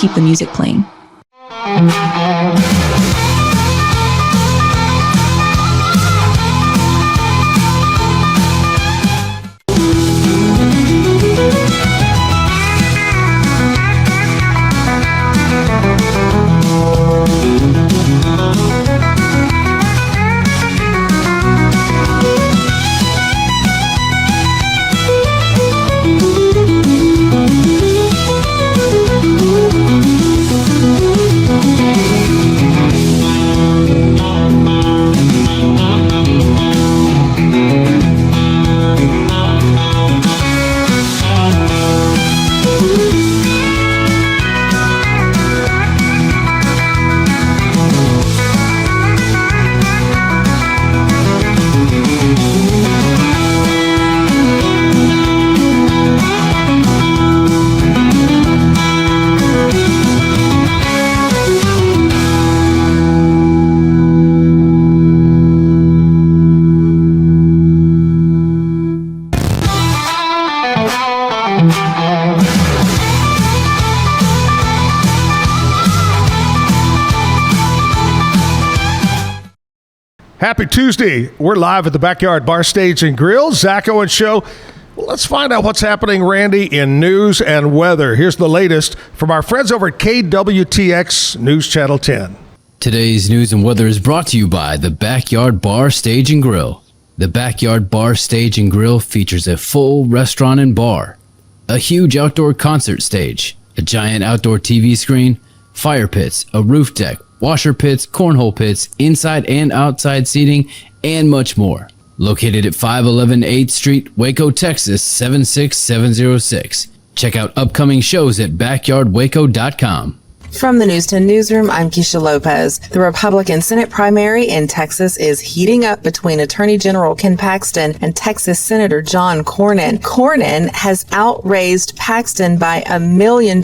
Keep the music playing. Happy Tuesday. We're live at the Backyard Bar Stage and Grill. Zach Owens Show. Well, let's find out what's happening, Randy, in news and weather. Here's the latest from our friends over at KWTX News Channel 10. Today's news and weather is brought to you by the Backyard Bar Stage and Grill. The Backyard Bar Stage and Grill features a full restaurant and bar, a huge outdoor concert stage, a giant outdoor TV screen, fire pits, a roof deck, washer pits, cornhole pits, inside and outside seating, and much more. Located at 511 8th Street, Waco, Texas, 76706. Check out upcoming shows at backyardwaco.com. From the News 10 Newsroom, I'm Keisha Lopez. The Republican Senate primary in Texas is heating up between Attorney General Ken Paxton and Texas Senator John Cornyn. Cornyn has outraised Paxton by $1 million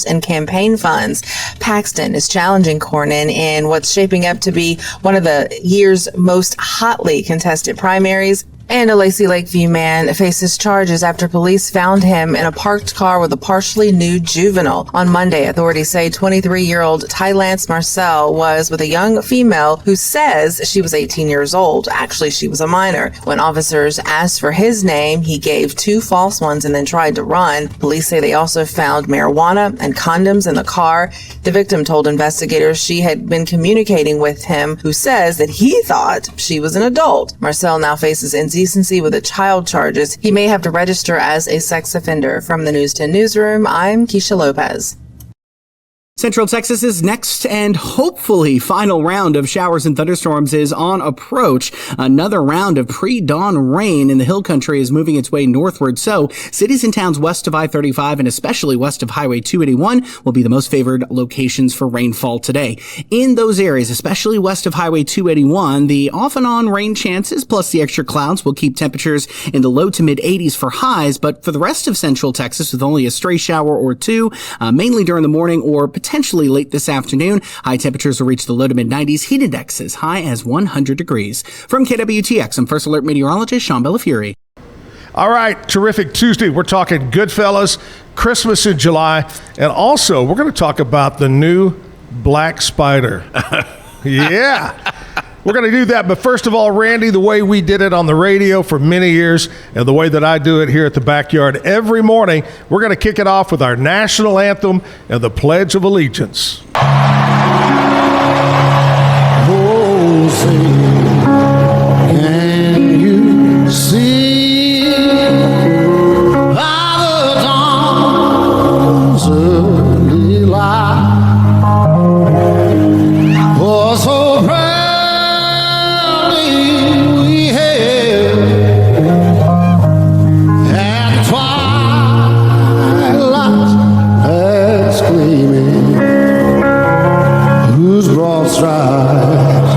in campaign funds. Paxton is challenging Cornyn in what's shaping up to be one of the year's most hotly contested primaries. And a Lacey Lakeview man faces charges after police found him in a parked car with a partially nude juvenile. On Monday, authorities say 23-year-old Ty Lance Marcel was with a young female who says she was 18 years old. Actually, she was a minor. When officers asked for his name, he gave 2 false ones and then tried to run. Police say they also found marijuana and condoms in the car. The victim told investigators she had been communicating with him, who says that he thought she was an adult. Marcel now faces indecency with a child charges. He may have to register as a sex offender. From the News 10 Newsroom, I'm Keisha Lopez. Central Texas's next and hopefully final round of showers and thunderstorms is on approach. Another round of pre-dawn rain in the hill country is moving its way northward. So cities and towns west of I-35 and especially west of Highway 281 will be the most favored locations for rainfall today. In those areas, especially west of Highway 281, the off and on rain chances plus the extra clouds will keep temperatures in the low to mid 80s for highs. But for the rest of central Texas, with only a stray shower or two, mainly during the morning or potentially late this afternoon, high temperatures will reach the low to mid 90s, heat index as high as 100 degrees. From KWTX, I'm First Alert meteorologist Sean Bellafury. All right, terrific Tuesday. We're talking Goodfellas, Christmas in July, and also we're going to talk about the new Black Spider. Yeah. We're going to do that, but first of all, Randy, the way we did it on the radio for many years and the way that I do it here at the Backyard every morning, we're going to kick it off with our national anthem and the Pledge of Allegiance. Oh, say, can you see by the dawn's early light? Oh, so proud. Stripes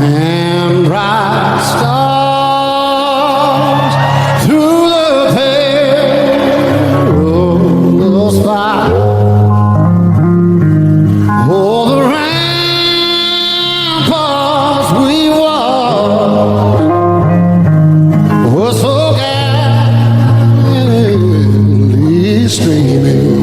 and bright stars through the perilous fight. Oh, the ramparts we walked were so gallantly streaming.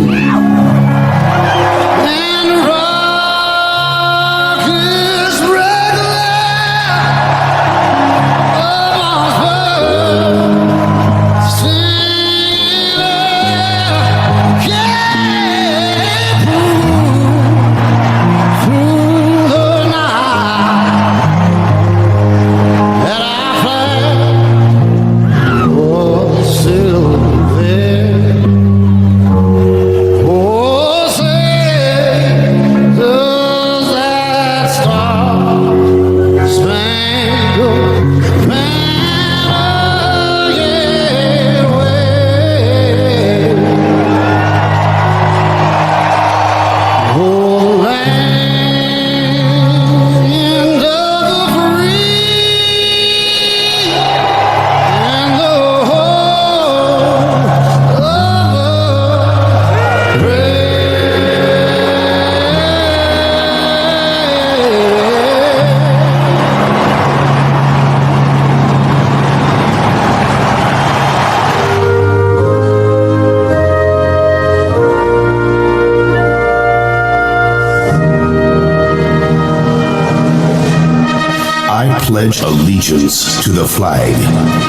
pledge allegiance to the flag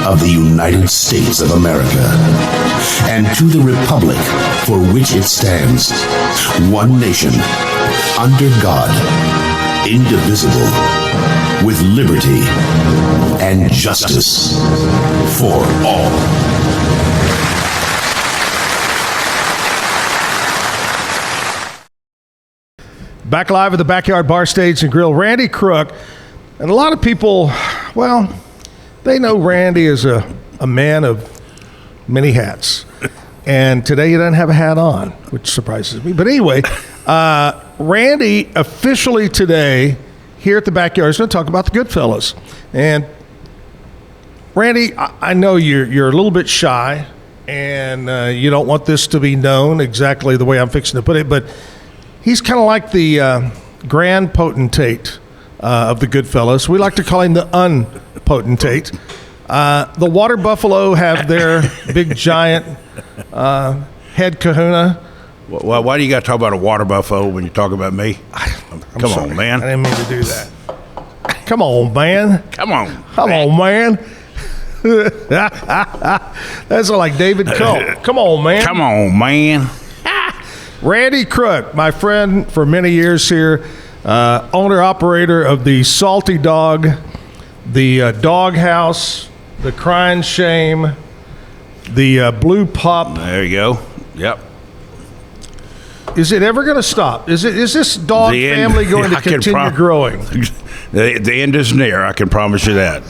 of the United States of America and to the republic for which it stands, one nation, under God, indivisible, with liberty and justice for all. Back live at the Backyard Bar Stage and Grill, Randy Crook. And a lot of people, well, they know Randy is a man of many hats. And today he doesn't have a hat on, which surprises me. But anyway, Randy officially today here at the Backyard is going to talk about the Goodfellas. And Randy, I know you're a little bit shy and you don't want this to be known exactly the way I'm fixing to put it, but he's kind of like the grand potentate of the Goodfellas. We like to call him the unpotentate. The Water Buffalo have their big giant head kahuna. Well, why do you got to talk about a water buffalo when you talk about me? Come Sorry. on, man. I didn't mean to do that. Come on, man. Come on. Come on, man. That's like David Cole. Come on, man. Come on, man. Randy Crook, my friend for many years here, owner-operator of the Salty Dog, the Dog House, the Crying Shame, the Blue Pup. There you go. Yep. Is it ever going to stop? Is this dog The end- family going to I can continue growing? The end is near. I can promise you that.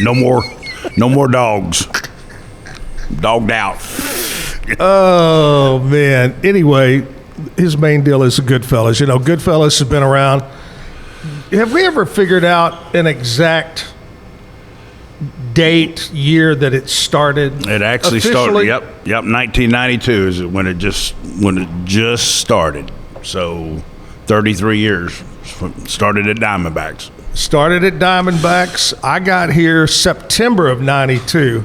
No more dogs. Dogged out. Oh, man. Anyway, his main deal is the Goodfellas. You know, Goodfellas has been around. Have we ever figured out an exact date, year that it started? It actually started. Yep. 1992 is when it just started. So 33 years. Started at Diamondbacks. Started at Diamondbacks. I got here September of 92.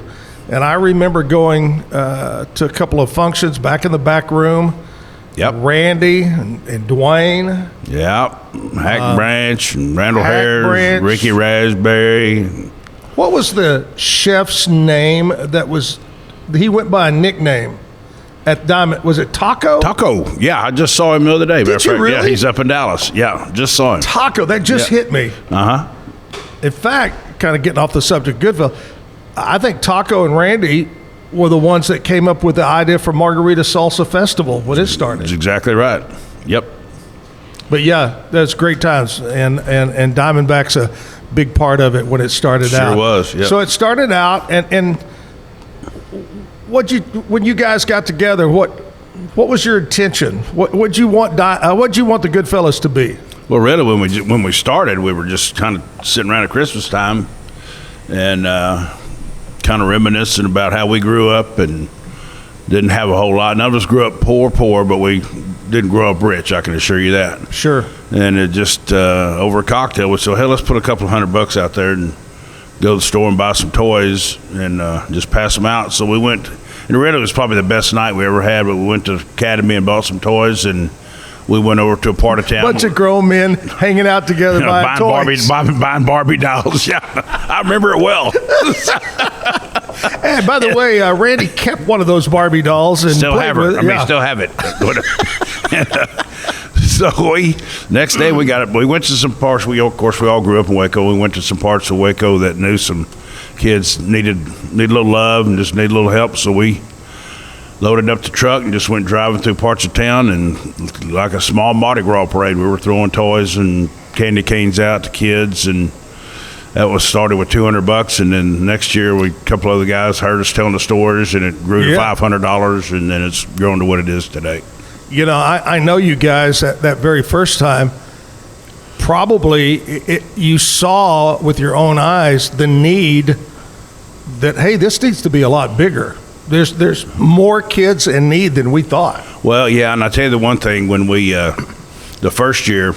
And I remember going to a couple of functions back in the back room. Yep. Randy and Dwayne. Yep. Hack Branch and Randall Hack Harris, Branch. Ricky Raspberry. What was the chef's name that was, he went by a nickname at Diamond? Was it Taco? Taco. Yeah, I just saw him the other day. Did you really? Yeah, he's up in Dallas. Yeah, just saw him. Taco. That just hit me. Uh-huh. In fact, kind of getting off the subject, Goodfellas, I think Taco and Randy were the ones that came up with the idea for Margarita Salsa Festival when it started. That's exactly right. Yep. But yeah, that's great times, and Diamondback's a big part of it when it started out. Sure was. Yep. So it started out, and when you guys got together, what was your intention? What'd you want the Goodfellas to be? Well, really, when we started, we were just kind of sitting around at Christmas time and kind of reminiscing about how we grew up and didn't have a whole lot. None of us grew up poor, but we didn't grow up rich, I can assure you that. Sure. And it just, over a cocktail, we said, hey, let's put a couple of $100 out there and go to the store and buy some toys and just pass them out. So we went, and really it was probably the best night we ever had, but we went to Academy and bought some toys, and we went over to a part of town. Bunch of grown men hanging out together buying toys. Buying Barbie dolls. Yeah, I remember it well. And by the way, Randy kept one of those Barbie dolls and Still played have with it. it. Yeah. Still have it. So next day we went to some parts. Of course we all grew up in Waco. We went to some parts of Waco that knew some kids needed a little love and just needed a little help. So we loaded up the truck and just went driving through parts of town, and like a small Mardi Gras parade, we were throwing toys and candy canes out to kids, and that was started with $200, and then next year a couple other guys heard us telling the stories, and it grew to $500, and then it's grown to what it is today. You know, I know you guys at that very first time, probably you saw with your own eyes the need that, hey, this needs to be a lot bigger. There's more kids in need than we thought. Well, yeah, and I tell you the one thing, when we the first year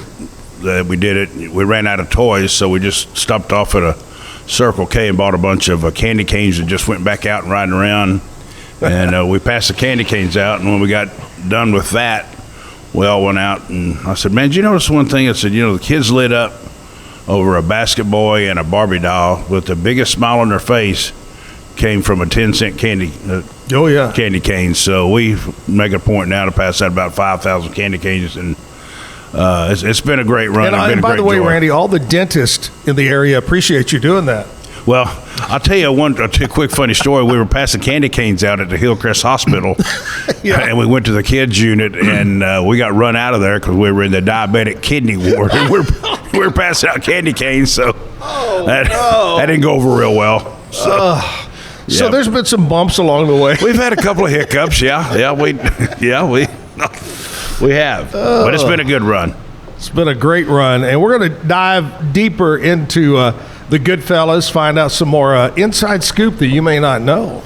that we did it, we ran out of toys, so we just stopped off at a Circle K and bought a bunch of candy canes and just went back out and riding around. And we passed the candy canes out, and when we got done with that, we all went out, and I said, man, did you notice one thing? I said, the kids lit up over a basket boy and a Barbie doll with the biggest smile on their face came from a 10-cent candy candy cane. So we make a point now to pass out about 5,000 candy canes, and it's been a great run. And by the way, Randy, all the dentists in the area appreciate you doing that. Well, I'll tell you a quick funny story. We were passing candy canes out at the Hillcrest Hospital, and we went to the kids unit, and we got run out of there because we were in the diabetic kidney ward. And we were passing out candy canes, so that didn't go over real well. So there's been some bumps along the way. We've had a couple of hiccups, we have, but it's been a good run. It's been a great run, and we're going to dive deeper into the Goodfellas, find out some more inside scoop that you may not know.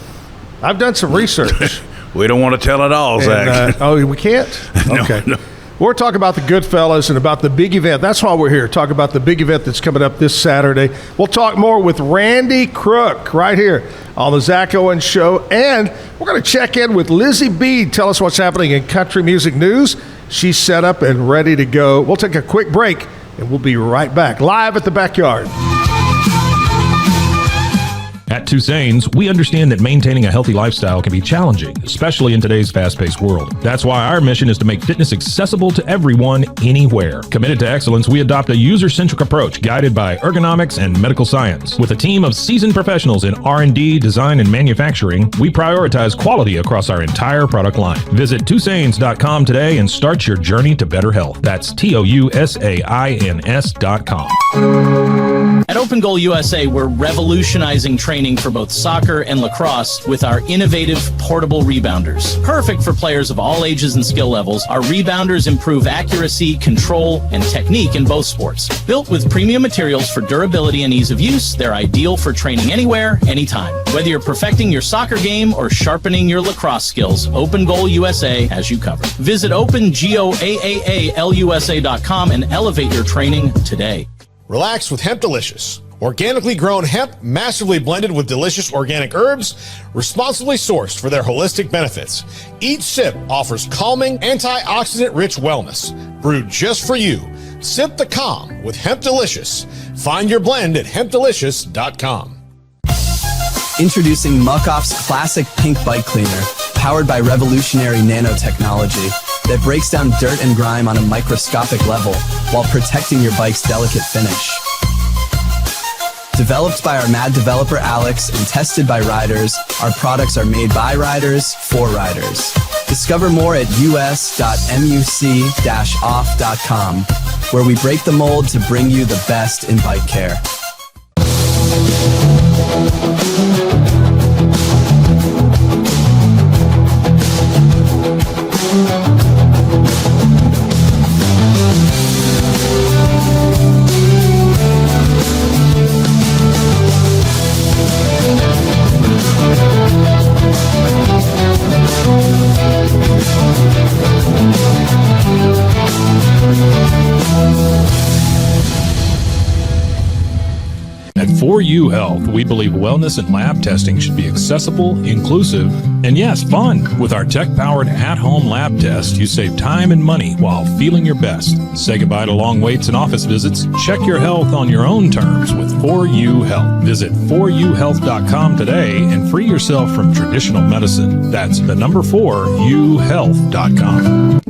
I've done some research. We don't want to tell it all, Zach. We can't? Okay. No. We're talking about the Goodfellas and about the big event. That's why we're here, talk about the big event that's coming up this Saturday. We'll talk more with Randy Crook right here on the Zach Owens Show. And we're going to check in with Lizzie B. Tell us what's happening in country music news. She's set up and ready to go. We'll take a quick break, and we'll be right back, live at the Backyard. At Tusane's, we understand that maintaining a healthy lifestyle can be challenging, especially in today's fast-paced world. That's why our mission is to make fitness accessible to everyone, anywhere. Committed to excellence, we adopt a user-centric approach guided by ergonomics and medical science. With a team of seasoned professionals in R&D, design, and manufacturing, we prioritize quality across our entire product line. Visit Tusanes.com today and start your journey to better health. That's TOUSAINS.com. At Open Goal USA, we're revolutionizing training for both soccer and lacrosse with our innovative portable rebounders. Perfect for players of all ages and skill levels, our rebounders improve accuracy, control, and technique in both sports. Built with premium materials for durability and ease of use, they're ideal for training anywhere, anytime. Whether you're perfecting your soccer game or sharpening your lacrosse skills, Open Goal USA has you covered. Visit OpenGoAAALusa.com and elevate your training today. Relax with Hemp Delicious. Organically grown hemp, massively blended with delicious organic herbs, responsibly sourced for their holistic benefits. Each sip offers calming, antioxidant-rich wellness. Brewed just for you. Sip the calm with Hemp Delicious. Find your blend at hempdelicious.com. Introducing Muck-Off's classic pink bike cleaner, powered by revolutionary nanotechnology that breaks down dirt and grime on a microscopic level while protecting your bike's delicate finish. Developed by our mad developer Alex and tested by riders, our products are made by riders for riders. Discover more at us.muc-off.com, where we break the mold to bring you the best in bike care. At 4U Health, we believe wellness and lab testing should be accessible, inclusive, and yes, fun. With our tech-powered at-home lab test, you save time and money while feeling your best. Say goodbye to long waits and office visits. Check your health on your own terms with 4U Health. Visit 4uhealth.com today and free yourself from traditional medicine. That's the number 4uhealth.com.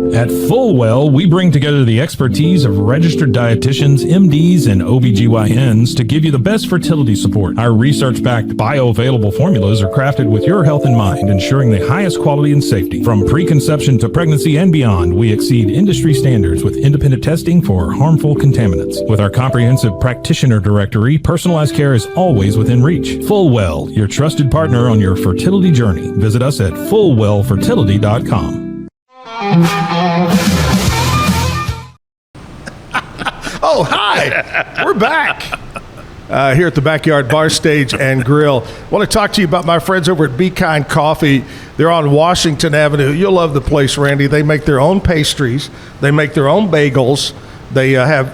At Fullwell, we bring together the expertise of registered dietitians, MDs, and OBGYNs to give you the best fertility support. Our research-backed bioavailable formulas are crafted with your health in mind, ensuring the highest quality and safety. From preconception to pregnancy and beyond, we exceed industry standards with independent testing for harmful contaminants. With our comprehensive practitioner directory, personalized care is always within reach. Fullwell, your trusted partner on your fertility journey. Visit us at fullwellfertility.com. Oh, hi. We're back here at the Backyard Bar Stage and Grill. I want to talk to you about my friends over at Be Kind Coffee. They're on Washington Avenue. You'll love the place, Randy. They make their own pastries. They make their own bagels. They have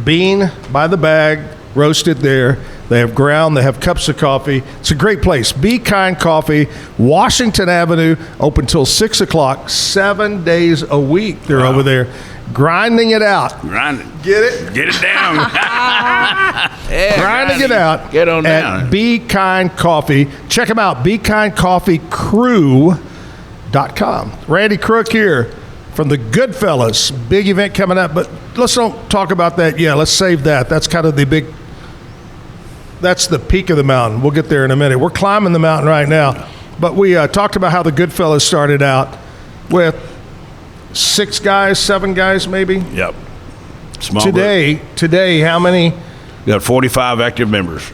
bean by the bag, roasted there. They have ground. They have cups of coffee. It's a great place. Be Kind Coffee, Washington Avenue, open till 6 o'clock, 7 days a week. They're over there. grinding it out. Get it? Get it down. Yeah, Grinding it out. Get on down. At Be Kind Coffee. Check them out, BeKindCoffeeCrew.com. Randy Crook here from the Goodfellas. Big event coming up, but let's don't talk about that yet. Let's save that. That's kind of that's the peak of the mountain. We'll get there in a minute. We're climbing the mountain right now. But we talked about how the Goodfellas started out with 6 guys, 7 guys maybe. Yep. Small Today, how many? We got 45 active members.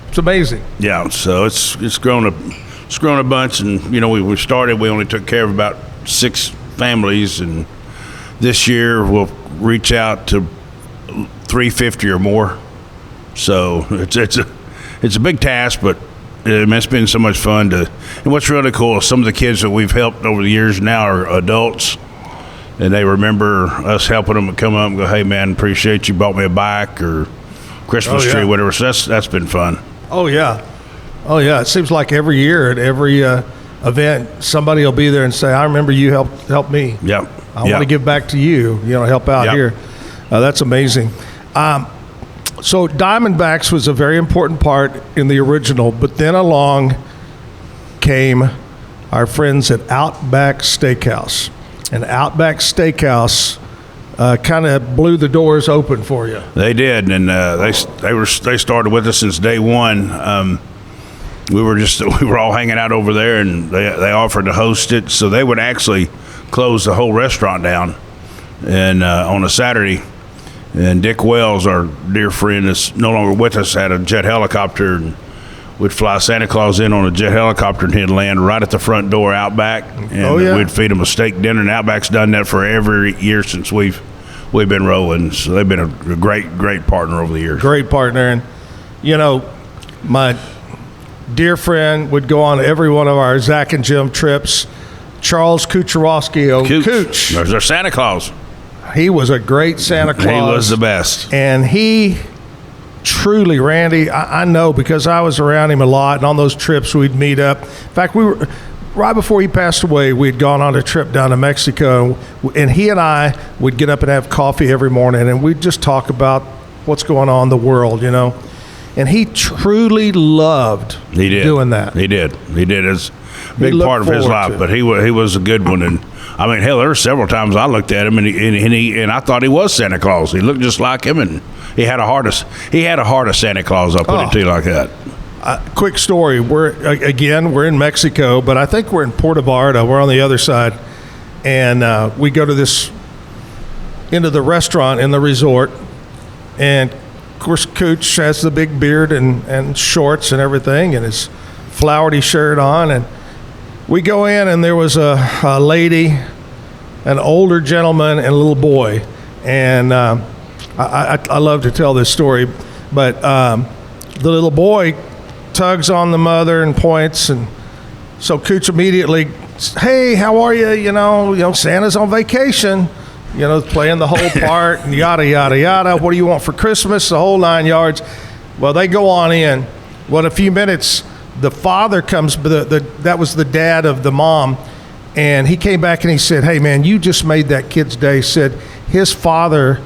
It's amazing. Yeah, so it's grown a bunch, and we started. We only took care of about 6 families, and this year we'll reach out to 350 or more. So it's a big task, but it's been so much fun and what's really cool is some of the kids that we've helped over the years now are adults, and they remember us helping them and come up and go, "Hey man, appreciate you bought me a bike or Christmas tree, whatever." So that's been fun. Oh yeah. It seems like every year at every event, somebody will be there and say, "I remember you helped me. Yep. I want to give back to you. Help out here." That's amazing. So Diamondbacks was a very important part in the original, but then along came our friends at Outback Steakhouse. And Outback Steakhouse kind of blew the doors open for you. They did, and they started with us since day one. We were all hanging out over there, and they offered to host it, so they would actually close the whole restaurant down, and on a Saturday. And Dick Wells, our dear friend that's no longer with us, had a jet helicopter, and we'd fly Santa Claus in on a jet helicopter, and he'd land right at the front door Outback, and we'd feed him a steak dinner. And Outback's done that for every year since we've been rolling. So they've been a great partner over the years. Great partner. And my dear friend would go on every one of our Zach and Jim trips. Charles Kucharowski, Cooch. There's our Santa Claus. He was a great Santa Claus. He was the best. And he truly, Randy, I know because I was around him a lot, and on those trips we'd meet up. In fact, we were right before he passed away, we'd gone on a trip down to Mexico, and he and I would get up and have coffee every morning, and we'd just talk about what's going on in the world, And he truly loved doing that. He did. It's a big part of his life, but he was a good one. And I mean, hell, there were several times I looked at him and I thought he was Santa Claus. He looked just like him, and he had a heart of Santa Claus. I'll put it to you like that. Quick story. We're in Mexico, but I think we're in Puerto Vallarta. We're on the other side, and we go to into the restaurant in the resort, and of course Cooch has the big beard and shorts and everything, and his flowery shirt on, and we go in, and there was a lady, an older gentleman, and a little boy. And I love to tell this story, but the little boy tugs on the mother and points, and so Cooch immediately, "Hey, how are you? Santa's on vacation." Playing the whole part, and yada, yada, yada. "What do you want for Christmas?" The whole 9 yards. Well, they go on in. Well, in a few minutes, the father comes, that was the dad of the mom, and he came back and he said, "Hey man, you just made that kid's day." He said his father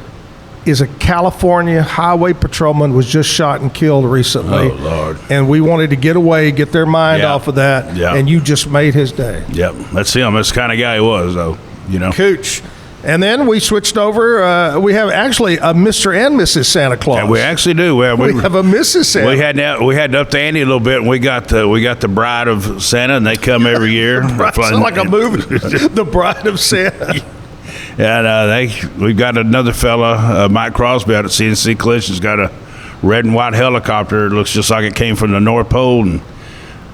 is a California highway patrolman, was just shot and killed recently. Oh Lord. And we wanted to get away, get their mind off of that, and you just made his day. Yep, that's him. That's the kind of guy he was, though. Cooch. And then we switched over. We have actually a Mr. and Mrs. Santa Claus. Yeah, we actually do. We have a Mrs. Santa. We had to up the ante a little bit, and we got the Bride of Santa, and they come every year. It's like a movie, The Bride of Santa. And we've got another fella, Mike Crosby, out at CNC Collision's got a red and white helicopter. It looks just like it came from the North Pole, and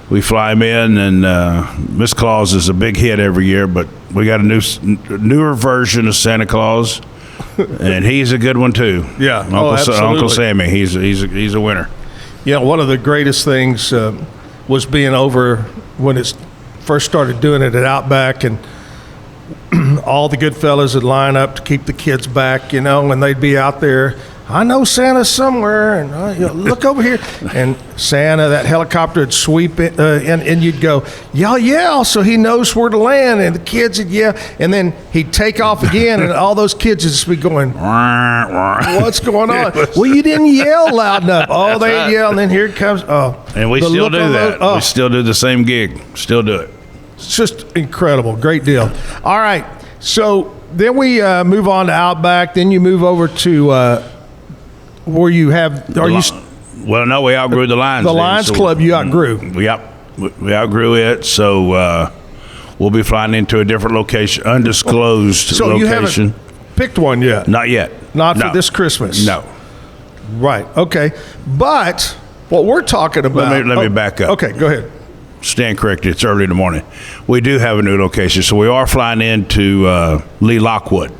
we fly him in, and Miss Claus is a big hit every year, but we got a newer version of Santa Claus, and he's a good one too. Yeah, Uncle Sammy, he's a winner. One of the greatest things was being over when it first started doing it at Outback, and all the good fellas would line up to keep the kids back, and they'd be out there I know Santa's somewhere, and look over here. And Santa, that helicopter would sweep in, and you'd go, yell, yell, so he knows where to land. And the kids would yell. And then he'd take off again, and all those kids would just be going, what's going on? Well, you didn't yell loud enough. Oh, they'd yell, and then here it comes. Oh, and we still do that. We still do the same gig. Still do it. It's just incredible. Great deal. All right. So then we move on to Outback. Then you move over to where you have. Well, no, we outgrew the Lions. The Lions Club you outgrew. We outgrew it. So we'll be flying into a different location, undisclosed so location. You haven't picked one yet? Not yet. Not for this Christmas? No. Right. Okay. But what we're talking about. Let me back up. Okay. Go ahead. Stand corrected. It's early in the morning. We do have a new location, so we are flying into Lee Lockwood,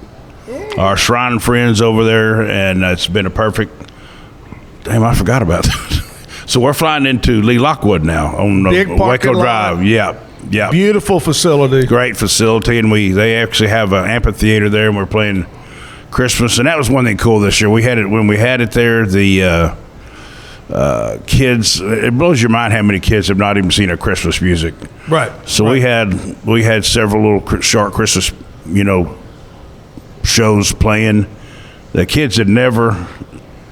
our Shrine friends over there, and it's been a perfect. Damn, I forgot about that. So we're flying into Lee Lockwood now on Waco Drive. Yeah. Beautiful facility. Great facility, and they actually have an amphitheater there, and we're playing Christmas, and that was one thing cool this year. We had it when we had it there. The kids, it blows your mind how many kids have not even seen a Christmas music. Right. So we had several little short Christmas, shows playing. The kids had never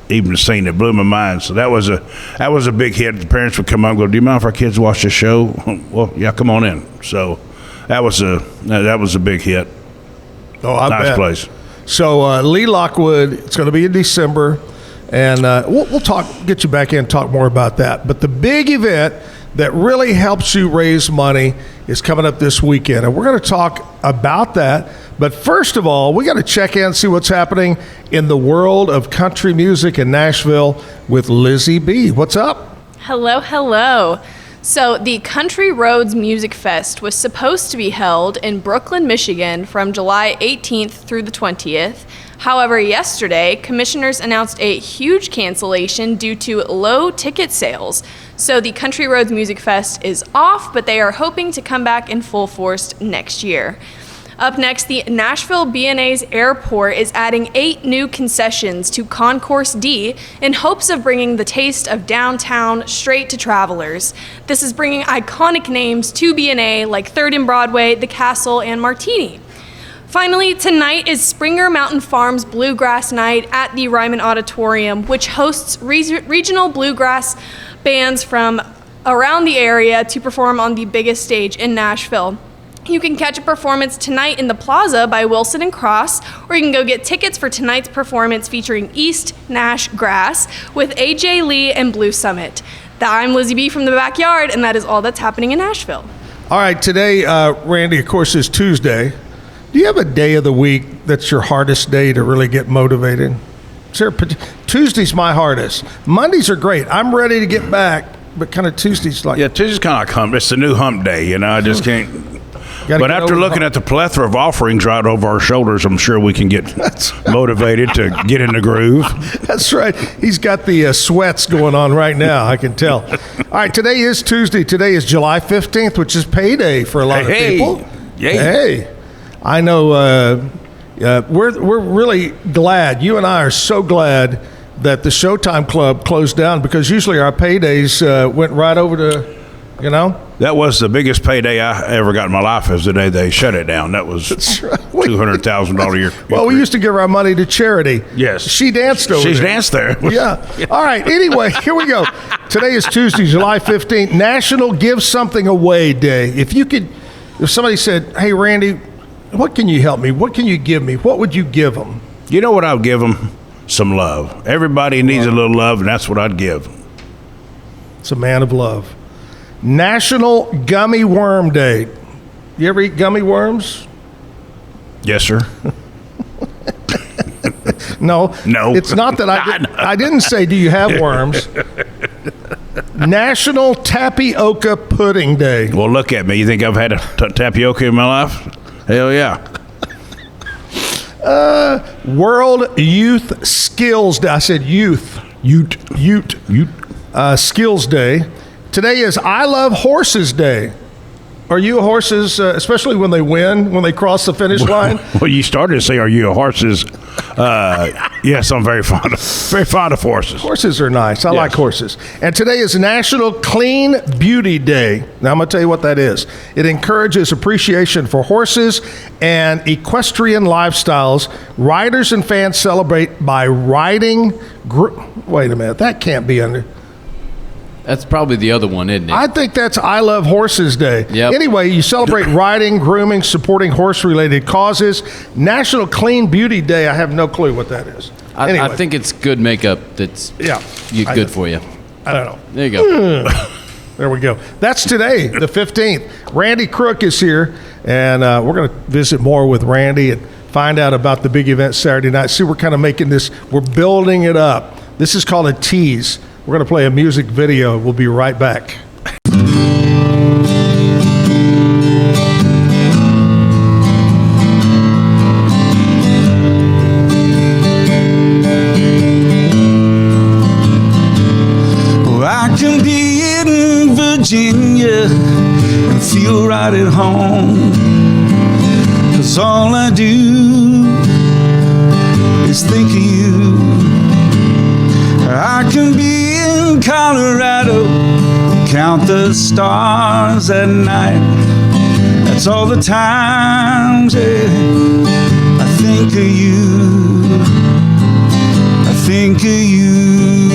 even seen it. Blew my mind. So that was a big hit. The parents would come up and go, "Do you mind if our kids watch the show?" Well, yeah, come on in. So that was a big hit. Oh, I bet. Nice place. So Lee Lockwood, it's going to be in December. And we'll get you back in and talk more about that. But the big event that really helps you raise money is coming up this weekend. And we're going to talk about that. But first of all, we got to check in and see what's happening in the world of country music in Nashville with Lizzie B. What's up? Hello, hello. So the Country Roads Music Fest was supposed to be held in Brooklyn, Michigan from July 18th through the 20th. However, yesterday, commissioners announced a huge cancellation due to low ticket sales. So the Country Roads Music Fest is off, but they are hoping to come back in full force next year. Up next, the Nashville BNA's airport is adding 8 new concessions to Concourse D in hopes of bringing the taste of downtown straight to travelers. This is bringing iconic names to BNA like 3rd and Broadway, The Castle, and Martini. Finally, tonight is Springer Mountain Farms Bluegrass Night at the Ryman Auditorium, which hosts regional bluegrass bands from around the area to perform on the biggest stage in Nashville. You can catch a performance tonight in the Plaza by Wilson and Cross, or you can go get tickets for tonight's performance featuring East Nash Grass with AJ Lee and Blue Summit. I'm Lizzie B from the Backyard, and that is all that's happening in Nashville. All right, today, Randy, of course, is Tuesday. Do you have a day of the week that's your hardest day to really get motivated? Tuesday's my hardest. Mondays are great. I'm ready to get back, but kind of Tuesday's like... Yeah, Tuesday's kind of like hump. It's the new hump day, I just can't... But after looking at the plethora of offerings right over our shoulders, I'm sure we can get motivated to get in the groove. That's right. He's got the sweats going on right now, I can tell. All right, today is Tuesday. Today is July 15th, which is payday for a lot of people. Yay. Hey. I know we're really glad. You and I are so glad that the Showtime Club closed down, because usually our paydays went right over to, That was the biggest payday I ever got in my life, is the day they shut it down. That was $200,000 a year. Well, we used to give our money to charity. Yes. She danced over She's there. danced there. Yeah. All right. Anyway, here we go. Today is Tuesday, July 15th, National Give Something Away Day. If somebody said, "Hey, Randy, what can you help me? What can you give me?" What would you give them? You know what I would give them? Some love. Everybody needs a little love, and that's what I'd give. It's a man of love. National Gummy Worm Day. You ever eat gummy worms? Yes, sir. No. It's not that I didn't say, do you have worms? National Tapioca Pudding Day. Well, look at me. You think I've had tapioca in my life? Hell yeah. World Youth Skills Day. I said youth. Ute. Skills Day. Today is I Love Horses Day. Are you horses, especially when they win, when they cross the finish line? Well, you started to say, "Are you a horses?" Yes, I'm very fond of horses. Horses are nice. I Yes. like horses. And today is National Clean Beauty Day. Now, I'm going to tell you what that is. It encourages appreciation for horses and equestrian lifestyles. Riders and fans celebrate by riding. Wait a minute. That can't be under. That's probably the other one, isn't it? I think that's I Love Horses Day. Yep. Anyway, you celebrate riding, grooming, supporting horse-related causes. National Clean Beauty Day, I have no clue what that is. Anyway. I think it's good makeup that's good for you. I don't know. There you go. There we go. That's today, the 15th. Randy Crook is here, and we're going to visit more with Randy and find out about the big event Saturday night. See, we're kind of making this, we're building it up. This is called a tease. We're going to play a music video. We'll be right back. I can be in Virginia and feel right at home, 'cause all I do is think of you. I can be in Colorado, count the stars at night. That's all the times I think of you. I think of you.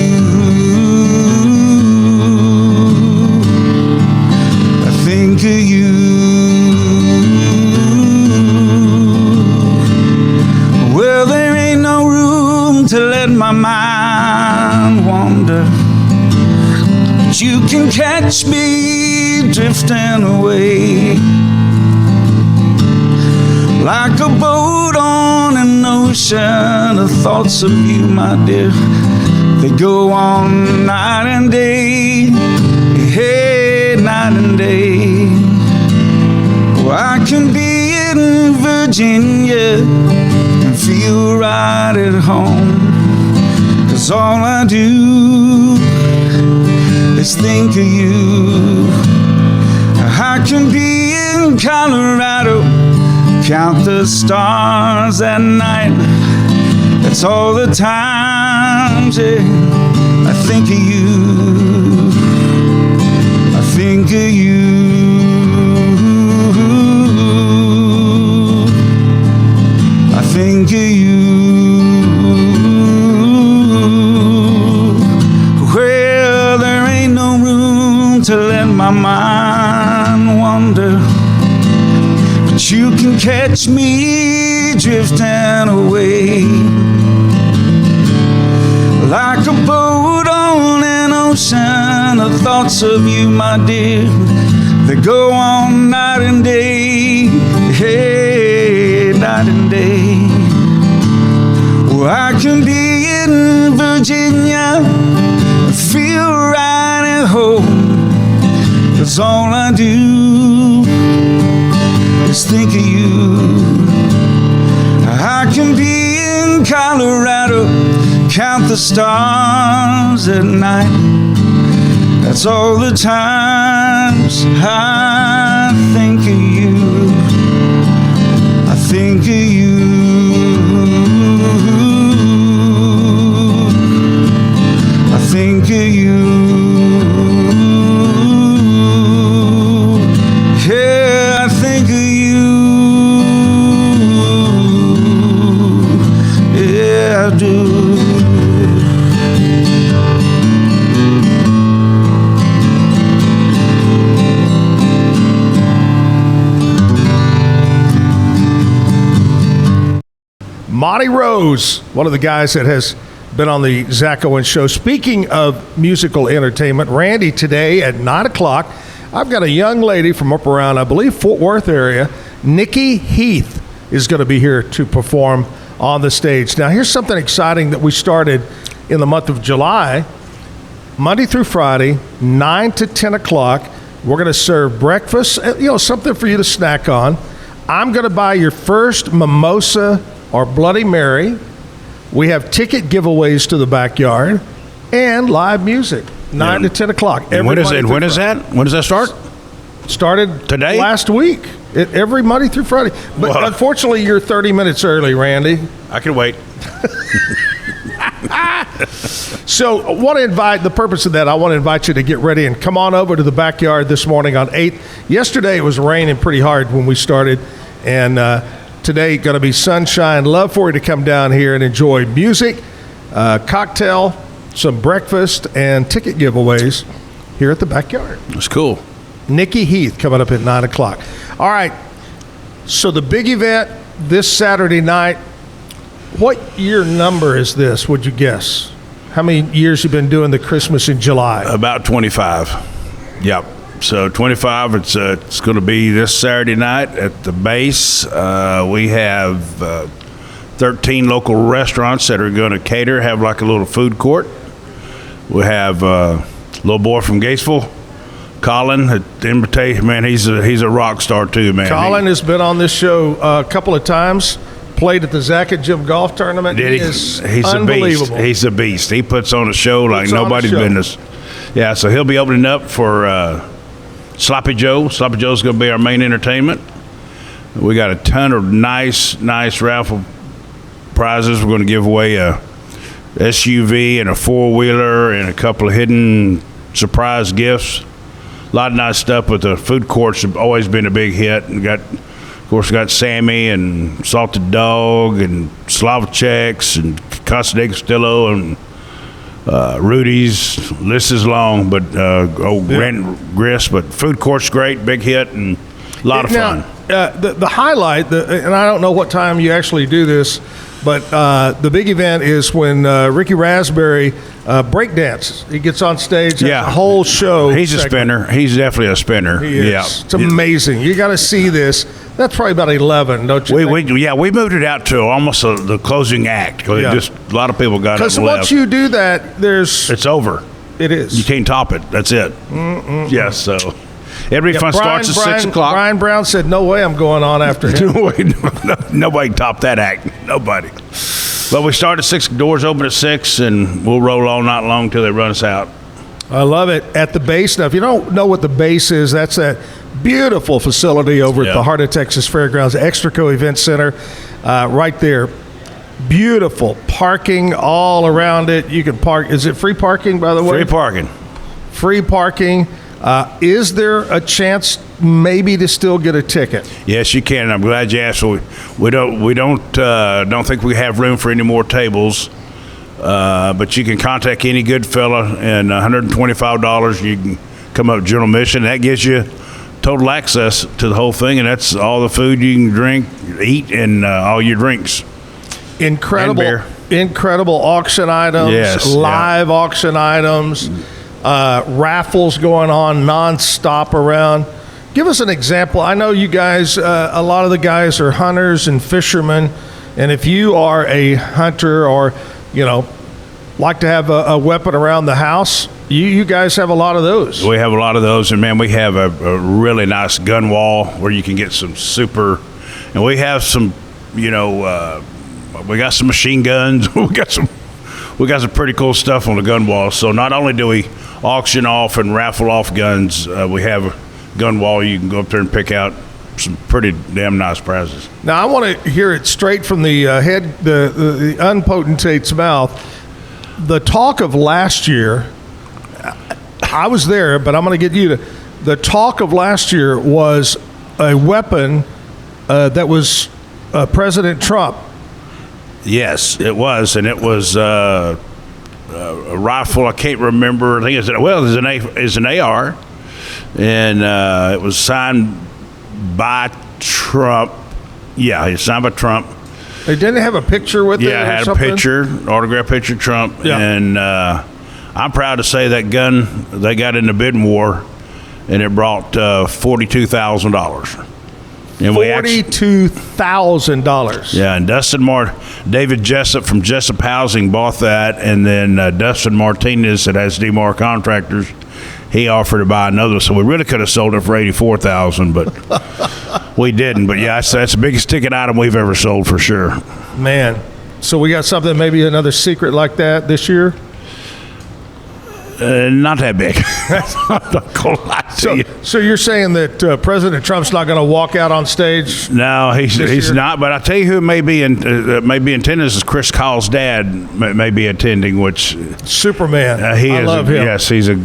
I think of you. Well, there ain't no room to let my mind wander, but you can catch me drifting away, like a boat on an ocean of thoughts of you, my dear. They go on night and day, hey, night and day. Well, I can be in Virginia and feel right at home, 'cause all I do is think of you. I can be in Colorado, count the stars at night. That's all the times I think of you. I think of you. I think of you. Well, there ain't no room to let my mind wander, but you can catch me drifting away, like a boat on an ocean of thoughts of you, my dear. They go on night and day, hey, night and day. Well, I can be in Virginia, feel right at home, 'cause all I do is think of you. I can be in Colorado, count the stars at night. That's all the times I think of you. I think of you. I think of you. Yeah, I think of you. Yeah, I do. Monty Rose, one of the guys that has been on the Zach Owens Show. Speaking of musical entertainment, Randy, today at 9 o'clock, I've got a young lady from up around, I believe, Fort Worth area. Nikki Heath is going to be here to perform on the stage. Now, here's something exciting that we started in the month of July. Monday through Friday, 9 to 10 o'clock, we're going to serve breakfast, something for you to snack on. I'm going to buy your first mimosa or Bloody Mary. We have ticket giveaways to the backyard and live music, 9 to 10 o'clock. And when is that? When does that start? Started Today? last week. Every Monday through Friday. But Well, unfortunately, you're 30 minutes early, Randy. I can wait. So the purpose of that, I want to invite you to get ready and come on over to the backyard this morning on 8th. Yesterday, it was raining pretty hard when we started. And today, going to be sunshine. Love for you to come down here and enjoy music, cocktail, some breakfast, and ticket giveaways here at the backyard. It's cool. Nikki Heath coming up at 9 o'clock. All right. So the big event this Saturday night, what year number is this, would you guess? How many years you been doing the Christmas in July? About 25. Yep. So 25, it's going to be this Saturday night at the base. We have 13 local restaurants that are going to cater, have like a little food court. We have a little boy from Gatesville, Colin, at the invitation. Man, he's a rock star too, man. Colin has been on this show a couple of times. Played at the Zach and Jim golf tournament. Did he? Is He's unbelievable. a beast. He's a beast. He puts on a show like nobody's show. business. Yeah, so he'll be opening up for Sloppy Joe. Sloppy Joe's going to be our main entertainment. We got a ton of nice raffle prizes. We're going to give away a SUV and a four-wheeler and a couple of hidden surprise gifts. A lot of nice stuff, but the food courts have always been a big hit. And of course, we got Sammy and Salted Dog and Slavchek's and Casa de Castillo and Rudy's. List is long, but Grant Grist. But food court's great, big hit, and a lot of fun. The highlight, and I don't know what time you actually do this, but the big event is when Ricky Raspberry breakdances. He gets on stage. Yeah, a whole show. He's segment. a spinner. He's definitely a spinner. He is. Yeah, It's amazing. You got to see this. That's probably about 11, don't you? We moved it out to almost the closing act because just a lot of people got up Because and once left. you do that, It's over. It is. You can't top it. That's it. Yes. So every fun starts at 6 o'clock. Brian Brown said, "No way, I'm going on after him." Nobody topped that act. Nobody. But we start at 6. Doors open at 6, and we'll roll all night long till they run us out. I love it. At the base. Now, if you don't know what the base is, that's that beautiful facility over at the Heart of Texas Fairgrounds, Extraco Event Center, right there. Beautiful parking all around it. You can park. Is it free parking, by the way? Free parking. Free parking. Is there a chance maybe to still get a ticket? Yes, you can. I'm glad you asked. We don't think we have room for any more tables. But you can contact any good fella, and $125 you can come up with general admission. That gives you total access to the whole thing, and that's all the food you can drink, eat, and all your drinks. Incredible auction items, Yes, live auction items, raffles going on nonstop around. Give us an example. I know you guys, a lot of the guys are hunters and fishermen, and if you are a hunter or, like to have a weapon around the house, you guys have a lot of those. We have a lot of those, and man, we have a really nice gun wall where you can get some super, and we have some, we got some machine guns. we got some pretty cool stuff on the gun wall. So not only do we auction off and raffle off guns, we have a gun wall you can go up there and pick out some pretty damn nice prizes. Now I want to hear it straight from the the unpotentate's mouth. The talk of last year, I was there, but I'm going to get you to. The talk of last year was a weapon that was President Trump. Yes, it was, and it was a rifle. I can't remember. I think it's an AR, and it was signed by Trump. Yeah, it's signed by Trump. They didn't have a picture with it. Yeah, I had a picture, autographed picture of Trump, Yeah. and I'm proud to say that gun they got in the bidding war, and it brought $42,000. And $42,000. Yeah, and David Jessup from Jessup Housing bought that, and then Dustin Martinez that has DMAR Contractors, he offered to buy another. So we really could have sold it for $84,000, but we didn't. But yeah, that's the biggest ticket item we've ever sold for sure. Man, so we got something, maybe another secret like that this year? Not that big. I'm not gonna lie to you. So you're saying that President Trump's not going to walk out on stage? No, he's not. But I tell you who may be attending is Chris Kyle's dad. May be attending, which Superman. I love him. Yes, he's a